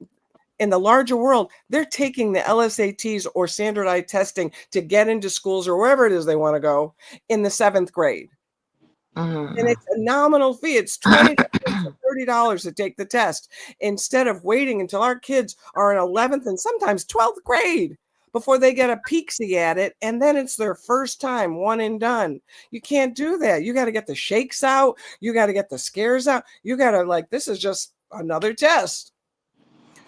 in the larger world, they're taking the LSATs or standardized testing to get into schools or wherever it is they want to go in the 7th grade. And it's a nominal fee. It's $20 to $30 to take the test, instead of waiting until our kids are in 11th and sometimes 12th grade before they get a peeksy at it. And then it's their first time, one and done. You can't do that. You got to get the shakes out. You got to get the scares out. You got to, like, this is just another test.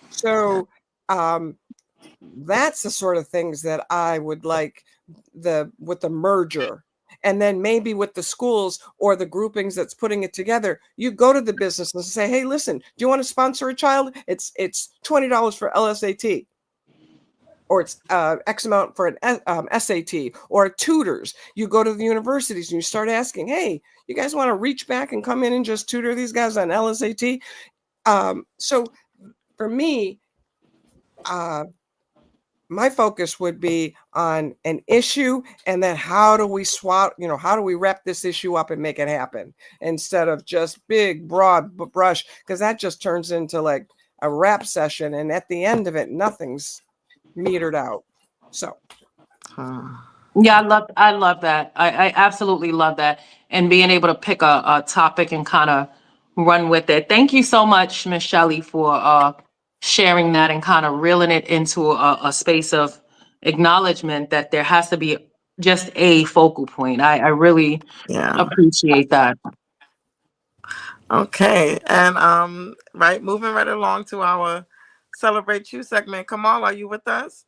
So that's the sort of things that I would like with the merger. And then maybe with the schools or the groupings that's putting it together, you go to the business and say, hey, listen, do you want to sponsor a child? It's $20 for LSAT, or it's X amount for an SAT, or tutors. You go to the universities and you start asking, hey, you guys want to reach back and come in and just tutor these guys on LSAT? So for me, my focus would be on an issue, and then how do we how do we wrap this issue up and make it happen, instead of just big, broad brush, because that just turns into like a rap session. And at the end of it, nothing's metered out. So. Yeah, I love that. I absolutely love that. And being able to pick a topic and kind of run with it. Thank you so much, Miss Shelly, for sharing that and kind of reeling it into a space of acknowledgement that there has to be just a focal point. I really appreciate that. Okay. And right, moving right along to our Celebrate You segment. Kamal, are you with us?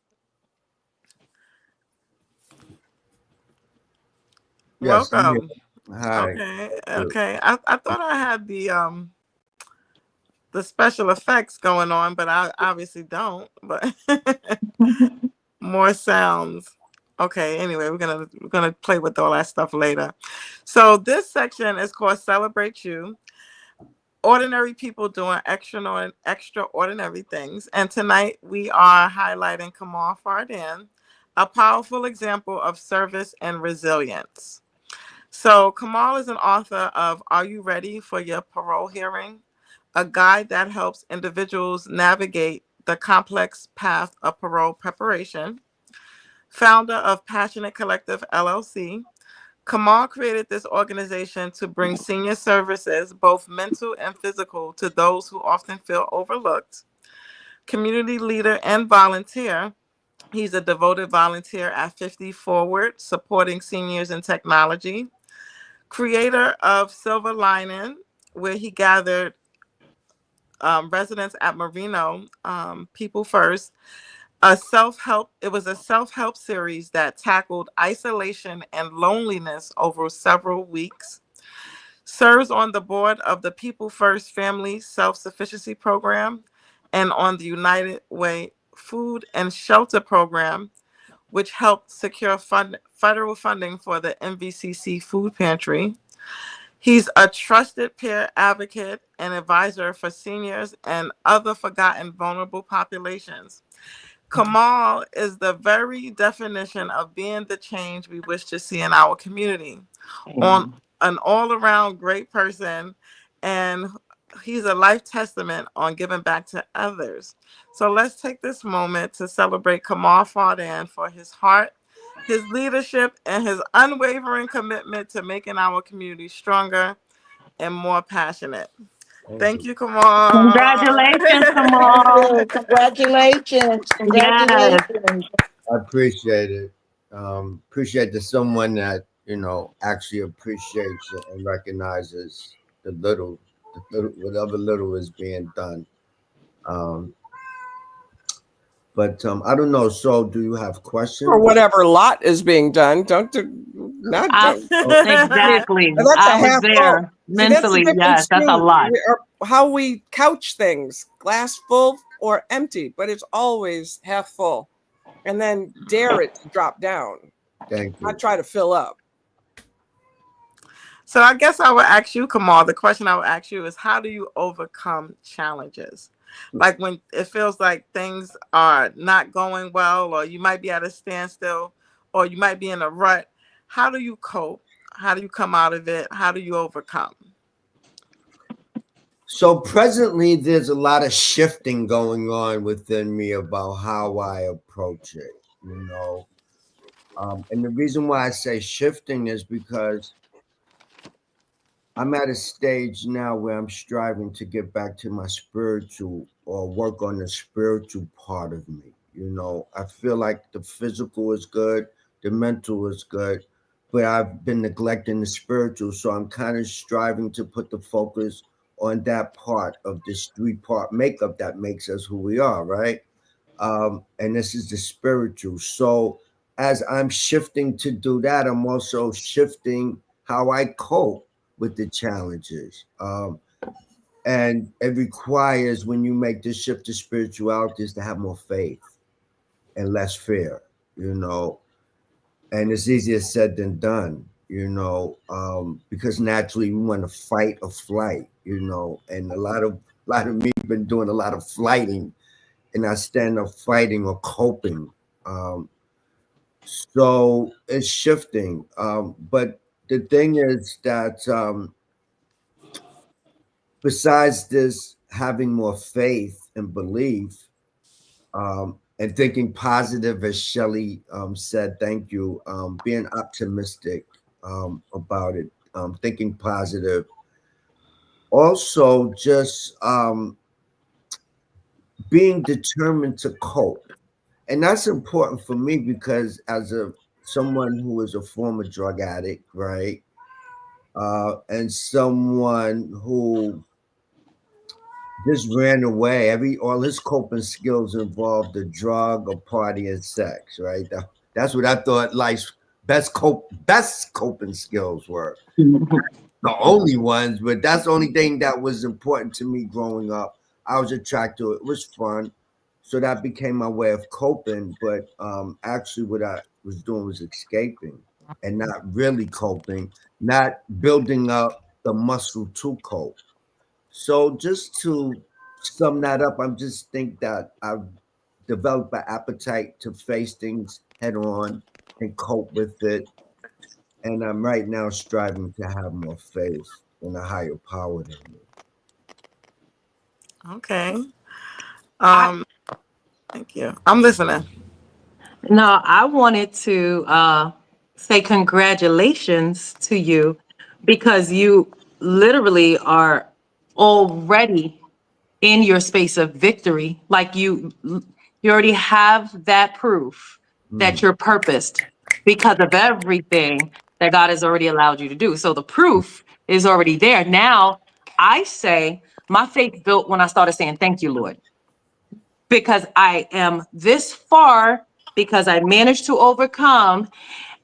Yes, I'm here. Welcome. Hi. Okay. I thought I had the special effects going on, but I obviously don't. But more sounds. Okay, anyway, we're gonna play with all that stuff later. So this section is called Celebrate You. Ordinary people doing extraordinary things. And tonight we are highlighting Kamal Fardan, a powerful example of service and resilience. So Kamal is an author of Are You Ready for Your Parole Hearing? A guide that helps individuals navigate the complex path of parole preparation. Founder of Passionate Collective LLC, Kamal created this organization to bring senior services, both mental and physical, to those who often feel overlooked. Community leader and volunteer, he's a devoted volunteer at 50 Forward, supporting seniors in technology. Creator of Silver Lining, where he gathered residents at Marino, People First. It was a self-help series that tackled isolation and loneliness over several weeks. Serves on the board of the People First Family Self-Sufficiency Program and on the United Way Food and Shelter Program, which helped secure federal funding for the MVCC food pantry. He's a trusted peer advocate and advisor for seniors and other forgotten vulnerable populations. Kamal is the very definition of being the change we wish to see in our community. On an all-around great person, and he's a life testament on giving back to others. So let's take this moment to celebrate Kamal Fardan for his heart his leadership, and his unwavering commitment to making our community stronger and more passionate. Thank you, Kamal. Congratulations, Thank Kamal. you. Congratulations. Yes, Congratulations. I appreciate it. Appreciate that someone that actually appreciates and recognizes the little, whatever little is being done. Um, but I don't know. So, do you have Or questions? whatever lot is being done. Don't do, not I, don't. Oh, I mean, exactly. that's I a was half full. there See, that's the mentally. difference Yes, that's a too. lot. How we couch things, glass full or empty, but it's always half full. And then dare it to drop down. thank Not you. try to fill up. So I guess I would ask you, Kamal, the question I would ask you is, how do you overcome challenges? Like when it feels like things are not going well, or you might be at a standstill, or you might be in a rut. How do you cope? How do you come out of it? How do you overcome? So presently, there's a lot of shifting going on within me about how I approach it. And the reason why I say shifting is because I'm at a stage now where I'm striving to get back to my spiritual or work on the spiritual part of me. I feel like the physical is good, the mental is good, but I've been neglecting the spiritual. So I'm kind of striving to put the focus on that part of this 3-part makeup that makes us who we are, right? And this is the spiritual. So as I'm shifting to do that, I'm also shifting how I cope with the challenges. And it requires, when you make this shift to spirituality, is to have more faith and less fear, and it's easier said than done, because naturally we want to fight or flight, and a lot of me been doing a lot of flighting, and I stand up fighting or coping. So it's shifting. But the thing is that besides this, having more faith and belief, and thinking positive, as Shelly said, thank you, being optimistic about it, thinking positive. Also, just being determined to cope. And that's important for me because as someone who is a former drug addict, right? And someone who just ran away. All his coping skills involved a drug, a party, and sex. Right. That's what I thought life's best coping skills were. The only ones, but that's the only thing that was important to me growing up. I was attracted to it. It was fun, so that became my way of coping. But actually, what I was doing was escaping and not really coping, not building up the muscle to cope. So just to sum that up, I'm just think that I've developed an appetite to face things head on and cope with it. And I'm right now striving to have more faith in a higher power than me. Okay. Thank you. I'm listening. No, I wanted to say congratulations to you because you literally are already in your space of victory. Like you already have that proof that Mm. you're purposed because of everything that God has already allowed you to do. So the proof is already there. Now, I say my faith built when I started saying, thank you, Lord, because I am this far because I managed to overcome.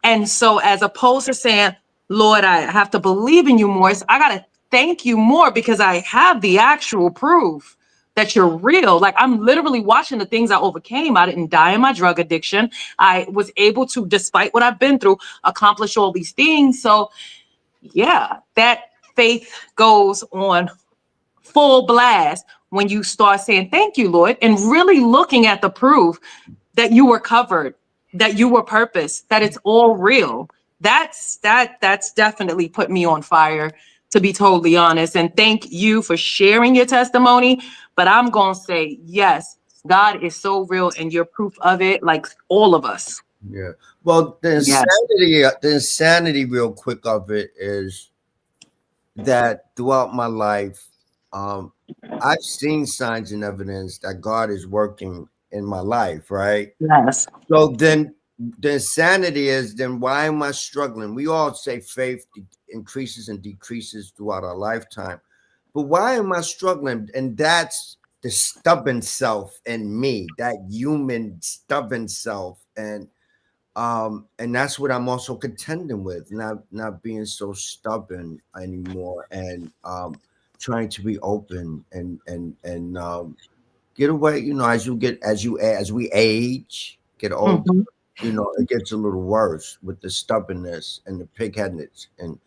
And so as opposed to saying, Lord, I have to believe in you more, I got to thank you more because I have the actual proof that you're real. Like I'm literally watching the things I overcame. I didn't die in my drug addiction. I was able to, despite what I've been through, accomplish all these things. So yeah, that faith goes on full blast when you start saying, thank you, Lord, and really looking at the proof that you were covered, that you were purposed, that it's all real. That's definitely put me on fire, to be totally honest. And thank you for sharing your testimony. But I'm going to say, yes, God is so real and you're proof of it, like all of us. Yeah. Well, Yes. the insanity, real quick of it is that throughout my life, um, I've seen signs and evidence that God is working in my life, right? Yes. So then the insanity is then why am I struggling? We all say faith increases and decreases throughout our lifetime. But why am I struggling? And that's the stubborn self in me, that human stubborn self. And that's what I'm also contending with, not being so stubborn anymore, and trying to be open and get away. As we age, get older, Mhm. it gets a little worse with the stubbornness and the pigheadedness. And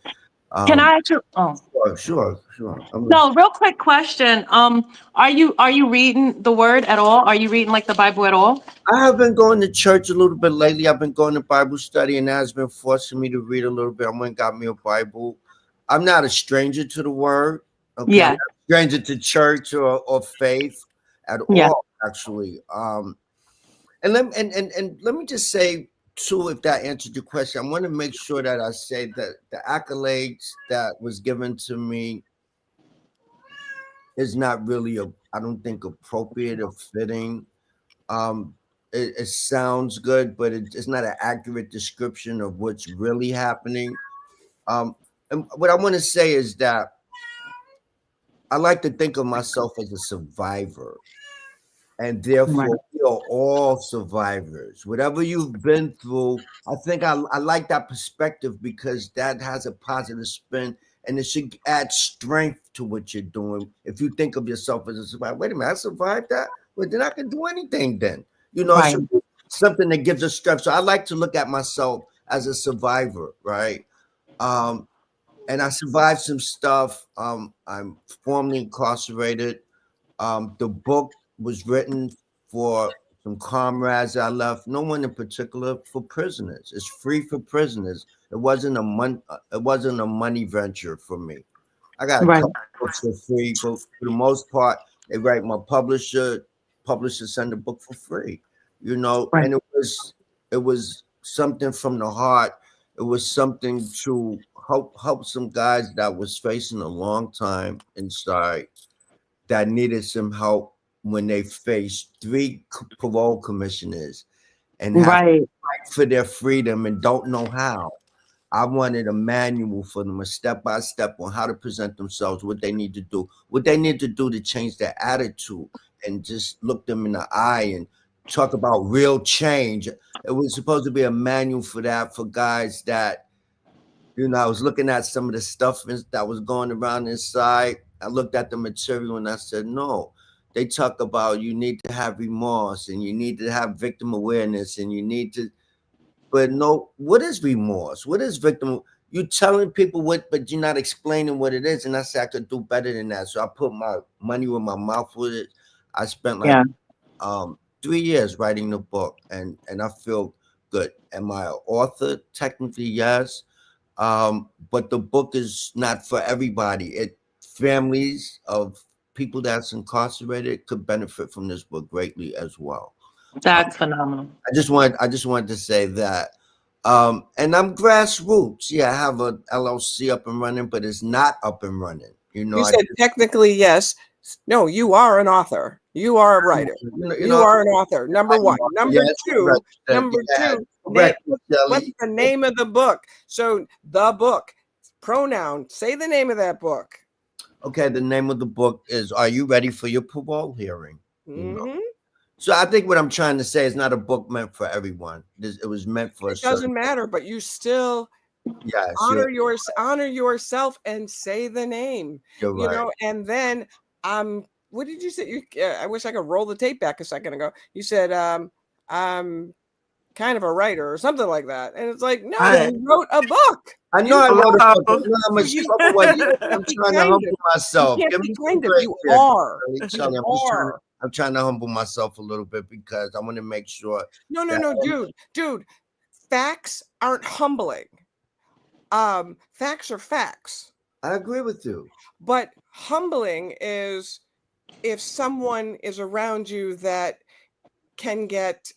Can um, I ask you? Oh, sure. no, real quick question. Are you reading the word at all? Are you reading like the Bible at all? I have been going to church a little bit lately. I've been going to Bible study, and that has been forcing me to read a little bit. I went and got me a Bible. I'm not a stranger to the word. Okay, I'm not Yeah. a stranger to church or faith at Yeah. all, actually. And let me just say too, if that answered your question, I want to make sure that I say that the accolades that was given to me is not really I don't think appropriate or fitting. um it sounds good, but it's not an accurate description of what's really happening. And what I want to say is that I like to think of myself as a survivor, and Right. therefore we are all survivors. Whatever you've been through, I think I like that perspective because that has a positive spin, and it should add strength to what you're doing. If you think of yourself as a survivor, wait a minute, I survived that. Well, then I can do anything. Then it Right. should be something that gives us strength. So I like to look at myself as a survivor, right? Um, and I survived some stuff. I'm formerly incarcerated. The book was written for some comrades I left. No one in particular, for prisoners. It's free for prisoners. It wasn't a money venture for me. I got a Right. couple books for free, but for the most part, they write my publisher. Publisher send the book for free. Right. And it was something from the heart. It was something to help some guys that was facing a long time inside, that needed some help when they faced three parole commissioners and have to Right. fight for their freedom and don't know how. I wanted a manual for them, a step by step on how to present themselves, what they need to do to change their attitude, and just look them in the eye and talk about real change. It was supposed to be a manual for that, for guys that, I was looking at some of the stuff that was going around inside. I looked at the material and I said, no. They talk about you need to have remorse and you need to have victim awareness and you need to, but no, what is remorse? What is victim? You telling people what, but you're not explaining what it is. And I said I could do better than that. So I put my money where my mouth with it. I spent like Yeah. 3 years writing the book, and I feel good. Am I an author? Technically, yes. But the book is not for everybody. Families of people that's incarcerated could benefit from this book greatly as well. Uh, That's phenomenal. I just wanted to say that. And I'm grassroots. Yeah, I have a LLC up and running, but it's not up and running. You said technically yes. No, you are an author. You are a writer. You are an author. Number one. Number yes, two. correct. Yeah, Name, correct, what's Shelly. the name of the book? So the book, pronoun. Say the name of that book. Okay, the name of the book is "Are You Ready for Your Parole Hearing?" Mm-hmm. So I think what I'm trying to say is not a book meant for everyone. It was meant for a It doesn't certain. matter, but you still Yes, honor yourself and say the name. you're right. And then what did you say? I wish I could roll the tape back a second ago. You said I'm kind of a writer or something like that, and it's like, no, I you wrote a book. I know You I wrote a book. hello. You know how much you struggle was. you I'm can't be trying to kind humble of you myself. can't Give be me some kind of grace you here, are you Shelly. are I'm trying to humble myself a little bit because I want to make sure that no, dude, facts aren't humbling. Facts are facts. I agree with you. But humbling is if someone is around you that can get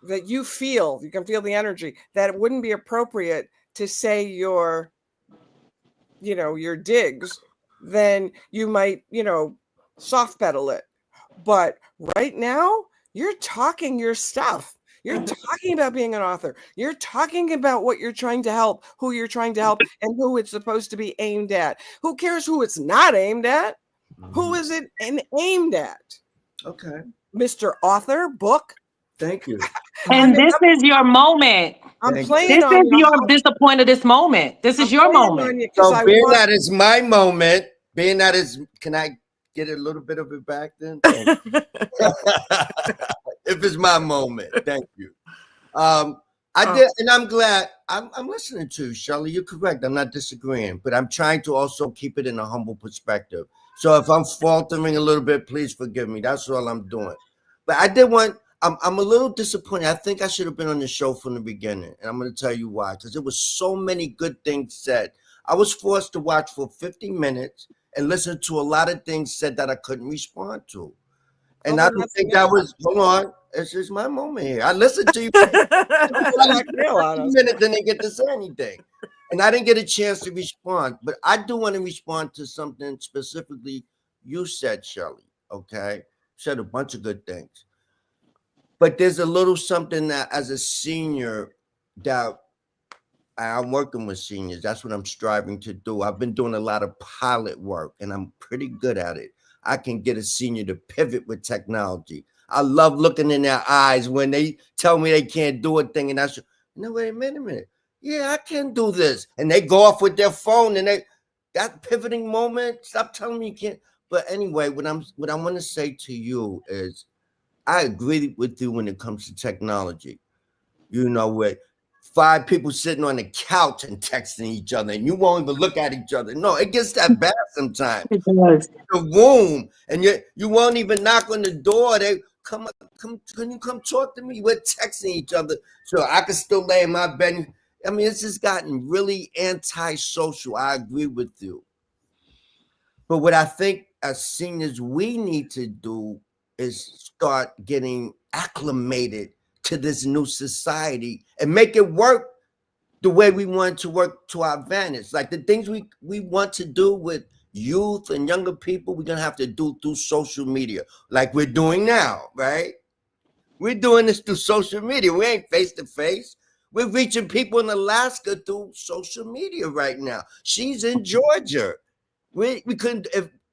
that you can feel the energy, that it wouldn't be appropriate to say your digs, then you might, soft pedal it. But right now, you're talking your stuff. You're talking about being an author. You're talking about what you're trying to help, who you're trying to help, and who it's supposed to be aimed at. Who cares who it's not aimed at? Who is it aimed at? Okay. Mr. Author, book. Thank you. And this is your moment. I'm Thank you. playing This on is you. your disappointed this moment. This is your moment. So being that is my moment, being that is, can I get a little bit of it back then? If it's my moment, thank you. I did, and I'm glad. I'm listening to you, Shelly. You're correct. I'm not disagreeing, but I'm trying to also keep it in a humble perspective. So if I'm faltering a little bit, please forgive me. That's all I'm doing. But I did want. I'm a little disappointed. I think I should have been on the show from the beginning, and I'm going to tell you why. Because there was so many good things said. I was forced to watch for 50 minutes and listen to a lot of things said that I couldn't respond to. And I don't think that was, hold on, it's just my moment here. I listened to you for 50 minutes and didn't get to say anything. And I didn't get a chance to respond. But I do want to respond to something specifically you said, Shelly, okay? You said a bunch of good things. But there's a little something that as a senior that I'm working with seniors. That's what I'm striving to do. I've been doing a lot of pilot work and I'm pretty good at it. I can get a senior to pivot with technology. I love looking in their eyes when they tell me they can't do a thing. And I say, no, wait a minute. Yeah, I can do this. And they go off with their phone and that pivoting moment, stop telling me you can't. But anyway, what I want to say to you is I agree with you when it comes to technology. With 5 people sitting on the couch and texting each other, and you won't even look at each other. No, it gets that bad sometimes. It does. The room, and you won't even knock on the door. They come, can you come talk to me? We're texting each other, so I can still lay in my bed. I mean, it's just gotten really antisocial. I agree with you. But what I think as seniors we need to do is start getting acclimated to this new society and make it work the way we want to work to our advantage. Like the things we want to do with youth and younger people, we're going to have to do through social media like we're doing now, right? We're doing this through social media. We ain't face to face. We're reaching people in Alaska through social media right now. She's in Georgia. We couldn't.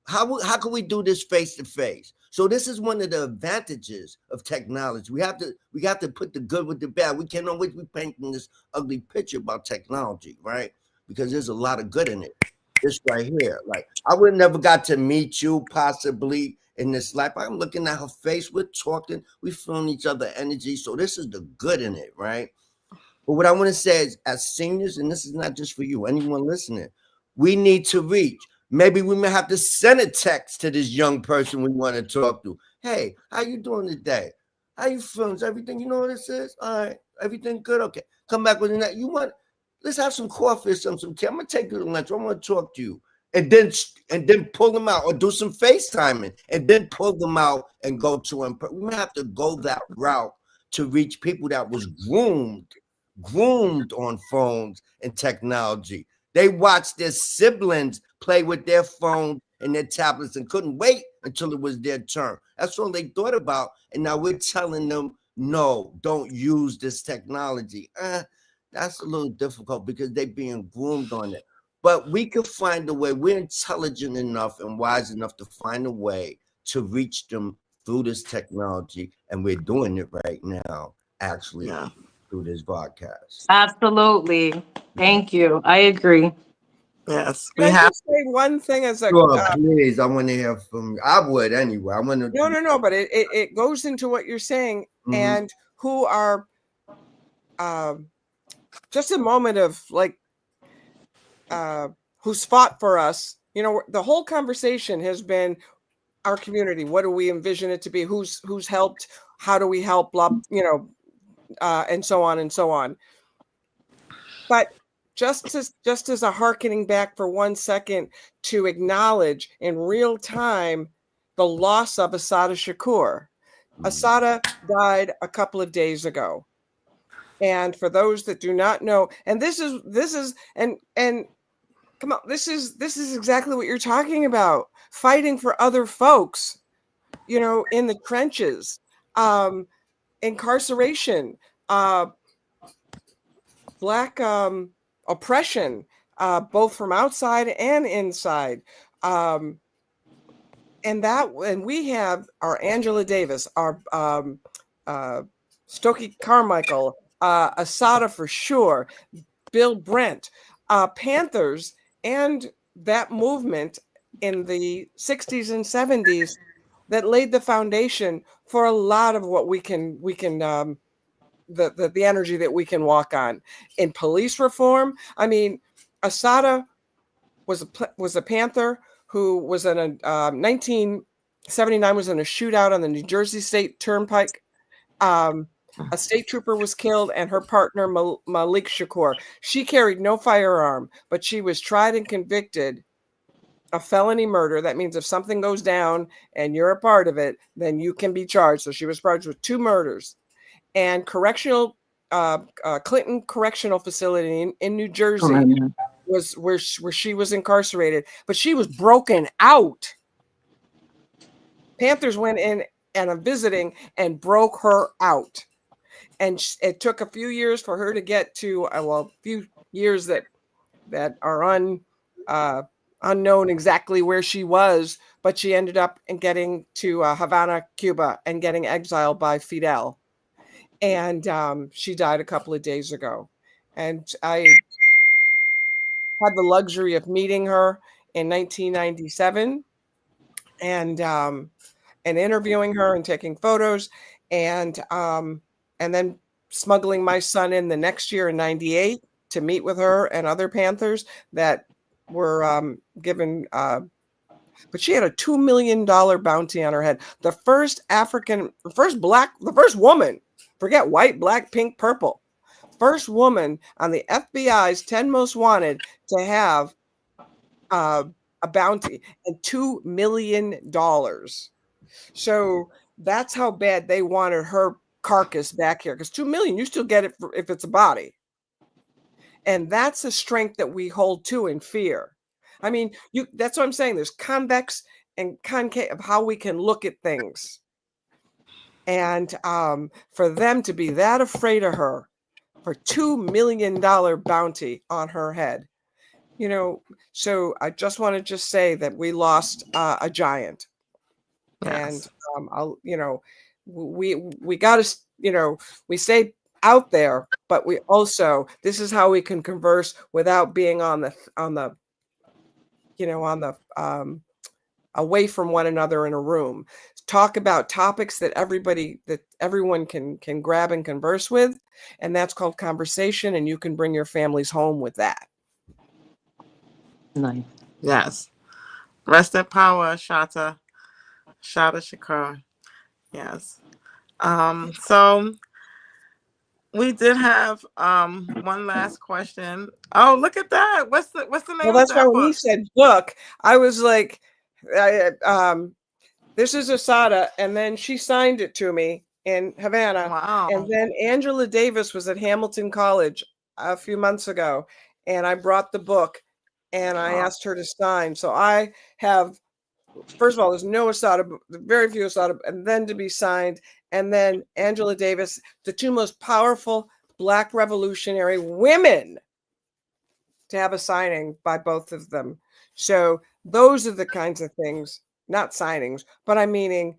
How can we do this face to face? So this is one of the advantages of technology. We have to put the good with the bad. We can't always be painting this ugly picture about technology, right? Because there's a lot of good in it. This right here, like I would never got to meet you possibly in this life. I'm looking at her face. We're talking. We're feeling each other energy. So this is the good in it, right? But what I want to say is, as seniors, and this is not just for you, anyone listening, we need to reach. Maybe we may have to send a text to this young person we want to talk to. Hey, how you doing today? How you feeling? Is everything, you know what this is? All right, everything good? Okay. Come back with that. Let's have some coffee or something. I'm going to take you to lunch. I want to talk to you. And then pull them out or do some FaceTiming and then pull them out and go to them. We may have to go that route to reach people that was groomed on phones and technology. They watched their siblings play with their phone and their tablets and couldn't wait until it was their turn. That's all they thought about. And now we're telling them, no, don't use this technology. That's a little difficult because they're being groomed on it. But we can find a way. We're intelligent enough and wise enough to find a way to reach them through this technology. And we're doing it right now, actually. Yeah. Through this podcast. Absolutely. Thank you. I agree. Yes. Can I just say one thing as a please, I want to hear from you. I would anyway. I want to No, but it goes into what you're saying, and who are just a moment of like who's fought for us. The whole conversation has been our community. What do we envision it to be? Who's helped? How do we help? Blah, and so on and so on. But just as a hearkening back for 1 second to acknowledge in real time the loss of Asada Shakur, Asada died a couple of days ago. And for those that do not know, and this is and come on, this is exactly what you're talking about. Fighting for other folks, you know, in the trenches, incarceration, Black oppression, both from outside and inside. And we have our Angela Davis, our Stokely Carmichael, Asada for sure, Bill Brent, Panthers, and that movement in the 60s and 70s that laid the foundation for a lot of what we can the energy that we can walk on. In police reform, I mean, Asada was a Panther who was in a 1979 was in a shootout on the New Jersey State Turnpike. A state trooper was killed, and her partner Malik Shakur. She carried no firearm, but she was tried and convicted of felony murder. That means if something goes down and you're a part of it, then you can be charged. So she was charged with 2 murders. And Clinton Correctional Facility in New Jersey was where she was incarcerated, but she was broken out. Panthers went in and are visiting and broke her out. And it took a few years for her to get to, a few years that are unknown exactly where she was, but she ended up getting to Havana, Cuba, and getting exiled by Fidel. And she died a couple of days ago. And I had the luxury of meeting her in 1997 and interviewing her and taking photos, and then smuggling my son in the next year in 98 to meet with her and other Panthers that were given. But she had a $2 million bounty on her head. The first woman, forget white, black, pink, purple, first woman on the FBI's 10 Most Wanted to have a bounty and $2 million. So that's how bad they wanted her carcass back here. Because $2 million, you still get it if it's a body. And that's the strength that we hold to in fear. I mean, that's what I'm saying. There's convex and concave of how we can look at things. And for them to be that afraid of her for $2 million bounty on her head, you know, so I just want to say that we lost a giant. Yes. And I'll, you know, we got to, you know, we stay out there, but we also, this is how we can converse without being on the away from one another in a room. Talk about topics that everyone can grab and converse with, and that's called conversation, and you can bring your families home with that. Nice. Yes. Rest in power, Shada Shakur. Yes. So we did have one last question. Oh, look at that. What's the name of that book? Well, that's why when he said book, I was like, this is Asada, and then she signed it to me in Havana. Wow. And then Angela Davis was at Hamilton College a few months ago, and I brought the book, and I asked her to sign. So I have, first of all, there's no Asada, very few Asada, and then to be signed. And then Angela Davis, the 2 most powerful Black revolutionary women, to have a signing by both of them. So those are the kinds of things, not signings, but I'm meaning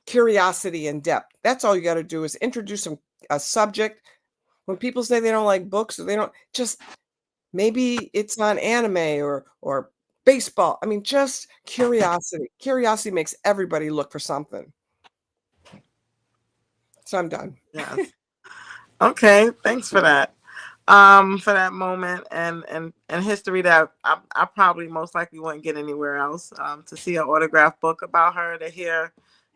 curiosity and depth. That's all you got to do is introduce a subject. When people say they don't like books, or they don't, just maybe it's on anime or baseball. I mean, just curiosity. Curiosity makes everybody look for something. So I'm done. Yes. Okay. Thanks for that. For that moment and history that I probably most likely wouldn't get anywhere else. To see an autographed book about her, to hear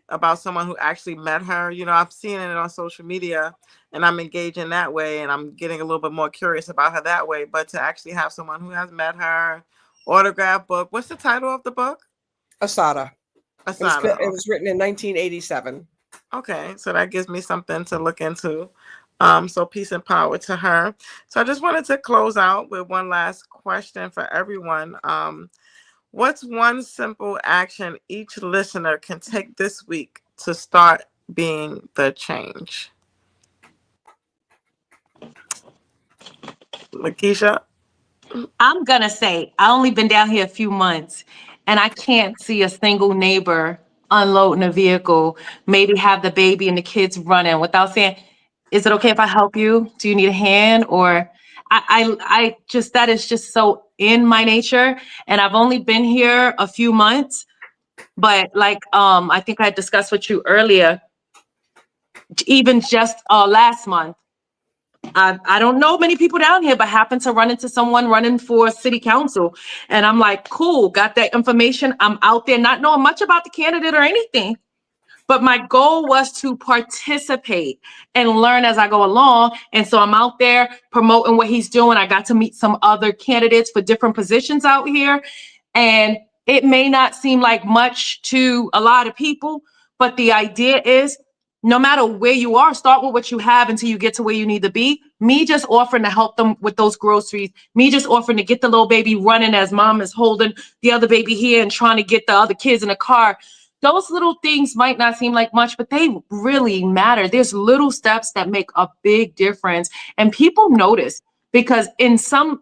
about someone who actually met her. You know, I've seen it on social media and I'm engaging that way, and I'm getting a little bit more curious about her that way. But to actually have someone who has met her, autographed book. What's the title of the book? Asada. Asada. It was written in 1987. Okay, so that gives me something to look into. So peace and power to her. So I just wanted to close out with one last question for everyone. What's one simple action each listener can take this week to start being the change? Lakesha? I'm gonna say I only been down here a few months, and I can't see a single neighbor unloading a vehicle, maybe have the baby and the kids running without saying, "Is it okay if I help you? Do you need a hand?" Or I just that is just so in my nature, and I've only been here a few months, but like I think I discussed with you earlier, even just last month. I don't know many people down here, but happened to run into someone running for city council. And I'm like, cool, got that information. I'm out there not knowing much about the candidate or anything. But my goal was to participate and learn as I go along. And so I'm out there promoting what he's doing. I got to meet some other candidates for different positions out here. And it may not seem like much to a lot of people, but the idea is no matter where you are, start with what you have until you get to where you need to be. Me just offering to help them with those groceries, me just offering to get the little baby running as mom is holding the other baby here and trying to get the other kids in the car. Those little things might not seem like much, but they really matter. There's little steps that make a big difference. And people notice because in some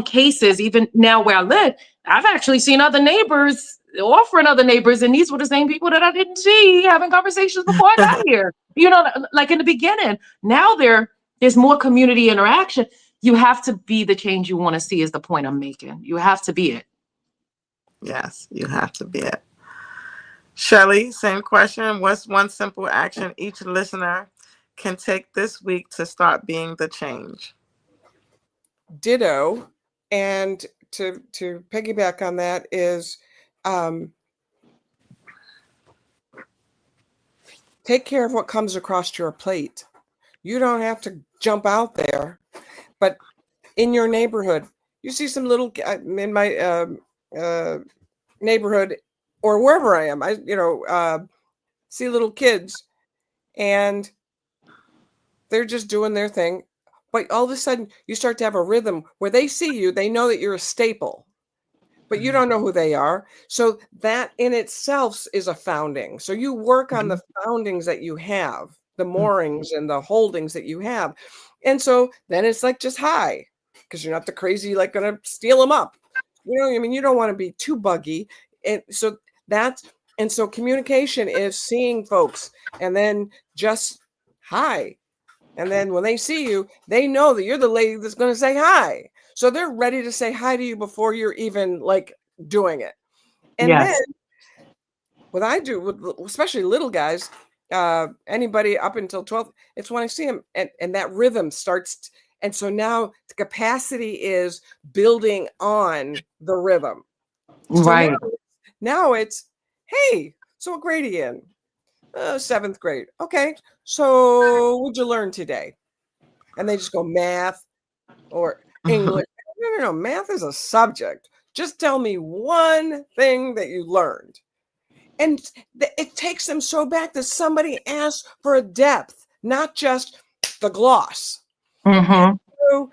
cases, even now where I live, I've actually seen other neighbors offering other neighbors, and these were the same people that I didn't see having conversations before I got here. You know, like in the beginning. Now there's more community interaction. You have to be the change you want to see is the point I'm making. You have to be it. Yes, you have to be it. Shelly, same question. What's one simple action each listener can take this week to start being the change? Ditto. And to piggyback on that is take care of what comes across your plate. You don't have to jump out there, but in your neighborhood, you see some little in my neighborhood or wherever I am, I see little kids and they're just doing their thing. But all of a sudden you start to have a rhythm where they see you, they know that you're a staple, but you don't know who they are. So that in itself is a founding. So you work on the foundings that you have, the moorings and the holdings that you have. And so then it's like just hi, because you're not the crazy, like going to steal them up. You know, I mean, you don't want to be too buggy. And so communication is seeing folks and then just hi. And then when they see you, they know that you're the lady that's going to say hi. So they're ready to say hi to you before you're even like doing it. And then what I do with especially little guys, anybody up until 12, it's when I see them and that rhythm starts. And so now the capacity is building on the rhythm. Right. So now it's, hey, so what grade are you in? 7th grade. Okay. So what'd you learn today? And they just go math or English. No. Math is a subject. Just tell me one thing that you learned. And it takes them so back that somebody asked for a depth, not just the gloss. Mm-hmm. So,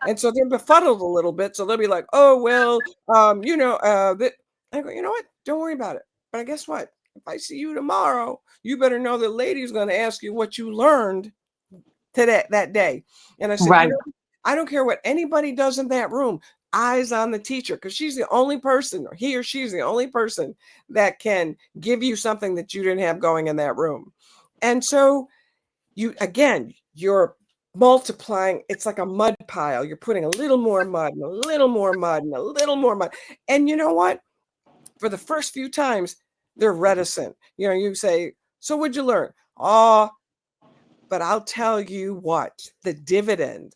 and so they're befuddled a little bit. So they'll be like, oh, well, I go, you know what? Don't worry about it. But guess what? If I see you tomorrow, you better know the lady's going to ask you what you learned that day. And I said, Right. I don't care what anybody does in that room. Eyes on the teacher, because she's the only person, or he or she's the only person that can give you something that you didn't have going in that room. And so you're multiplying. It's like a mud pile. You're putting a little more mud and a little more mud and a little more mud. And you know what? For the first few times, they're reticent. You say, so what'd you learn? Oh, but I'll tell you what, the dividend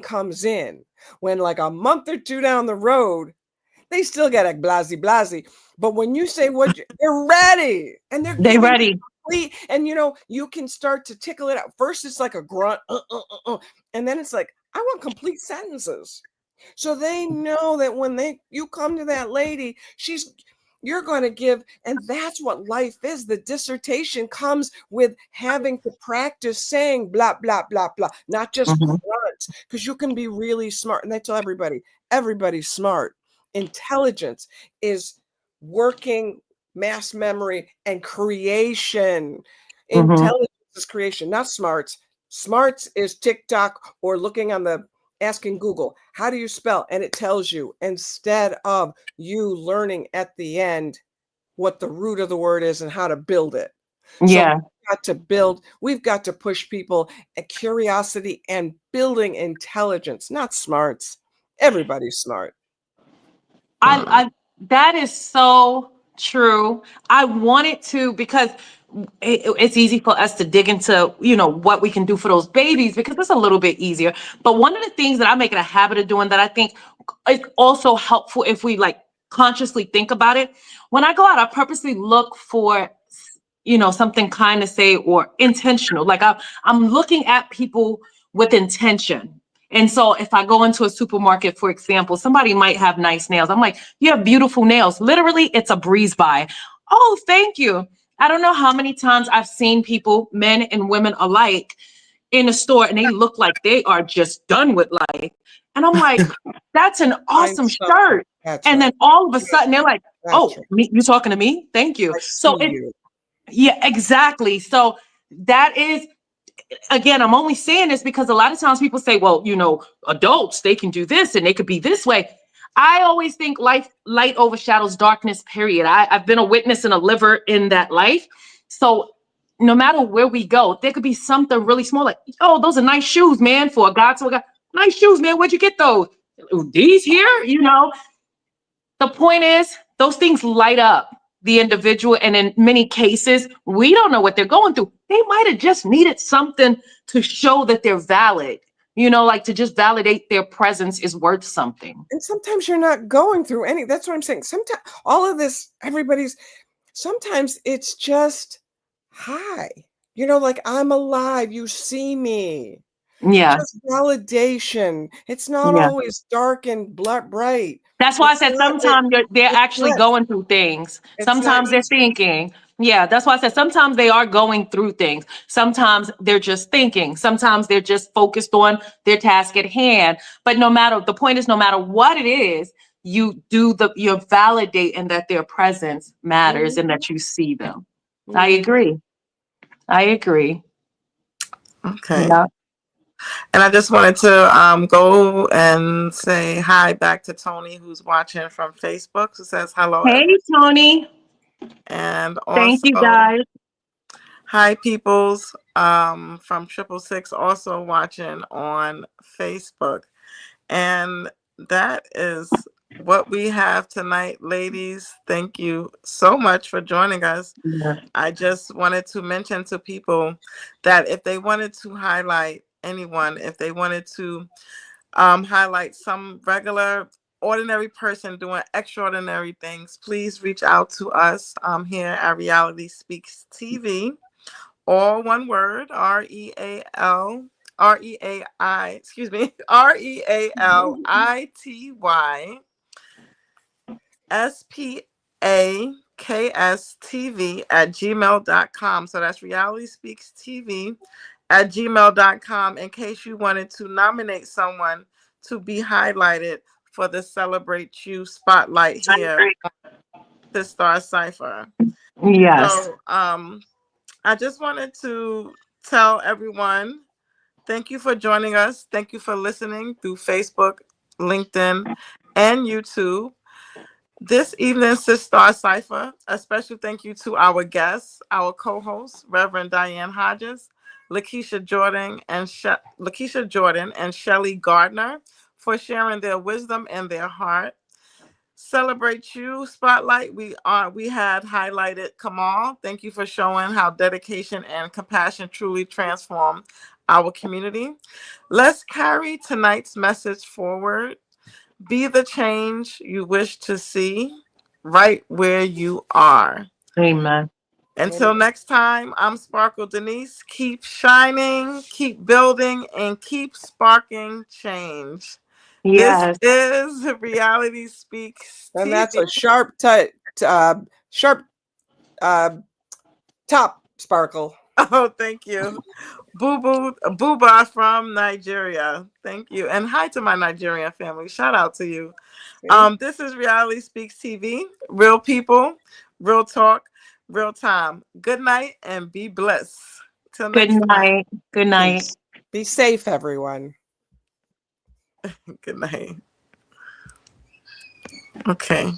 comes in when like a month or two down the road, they still get a blasey. But when you say they're ready and they're ready. complete, and you can start to tickle it out. First, it's like a grunt, and then it's like, I want complete sentences. So they know that when you come to that lady, you're going to give, and that's what life is. The dissertation comes with having to practice saying blah, blah, blah, blah, not just grunt, because you can be really smart. And I tell everybody, everybody's smart. Intelligence is working mass memory and creation. Intelligence is creation, not smarts. Smarts is TikTok or looking on the asking Google, how do you spell? And it tells you, instead of you learning at the end what the root of the word is and how to build it. Yeah. So we've got to build, we've got to push people at curiosity and building intelligence, not smarts. Everybody's smart. I that is so true. I wanted to, because it's easy for us to dig into, what we can do for those babies, because it's a little bit easier. But one of the things that I make it a habit of doing that I think is also helpful if we like consciously think about it. When I go out, I purposely look for, something kind to say or intentional. Like I'm looking at people with intention. And so if I go into a supermarket, for example, somebody might have nice nails. I'm like, you have beautiful nails. Literally, it's a breeze by. Oh, thank you. I don't know how many times I've seen people, men and women alike, in a store, and they look like they are just done with life. And I'm like, that's an awesome shirt. That's and right. then all of a sudden they're like, That's oh, right. you talking to me? Thank you. I So see you. yeah, exactly. So that is, again, I'm only saying this because a lot of times people say, well, adults, they can do this and they could be this way. I always think light overshadows darkness, period. I've been a witness and a liver in that life. So no matter where we go, there could be something really small, like, oh, those are nice shoes, man, for a God to a God. Nice shoes, man. Where'd you get those? These here, The point is, those things light up the individual. And in many cases, we don't know what they're going through. They might have just needed something to show that they're valid, like to just validate their presence is worth something. And sometimes you're not going through any, that's what I'm saying. Sometimes all of this, sometimes it's just, hi, like I'm alive, you see me. Yeah. Just validation. It's not Yeah. always dark and bright. That's why I said sometimes they're actually going through things. Sometimes they're thinking. Yeah, that's why I said sometimes they are going through things. Sometimes they're just thinking. Sometimes they're just focused on their task at hand. But the point is, no matter what it is, you validate and that their presence matters and that you see them. I agree. Okay. Yeah. And I just wanted to go and say hi back to Tony, who's watching from Facebook, who says hello. Hey, Tony. And Thank you, also, guys. hi, peoples from 666, also watching on Facebook. And that is what we have tonight, ladies. Thank you so much for joining us. Yeah. I just wanted to mention to people that if they wanted to highlight anyone, if they wanted to highlight some regular, ordinary person doing extraordinary things, please reach out to us here at Reality Speaks TV. All one word, RealitySpeaksTV@gmail.com. So that's RealitySpeaksTV@gmail.com in case you wanted to nominate someone to be highlighted for the Celebrate You spotlight here on Sis Star Cipher. Yes. So I just wanted to tell everyone, thank you for joining us. Thank you for listening through Facebook, LinkedIn, and YouTube. This evening, Sis Star Cipher, a special thank you to our guests, our co-hosts, Reverend Diane Hodges, Lakesha Jordan, and Shelly Gardner, for sharing their wisdom and their heart. Celebrate You spotlight, we had highlighted Kamal. Thank you for showing how dedication and compassion truly transform our community. Let's carry tonight's message forward. Be the change you wish to see right where you are. Amen. Until next time, I'm Sparkle Denise. Keep shining, keep building, and keep sparking change. Yes. This is Reality Speaks TV. And that's a sharp touch. sharp top, Sparkle. Oh, thank you. Booba from Nigeria. Thank you. And hi to my Nigerian family. Shout out to you. This is Reality Speaks TV. Real people, real talk, real time. Good night and be blessed. Till next Good night. Good night. Be safe, everyone. Good night. Okay.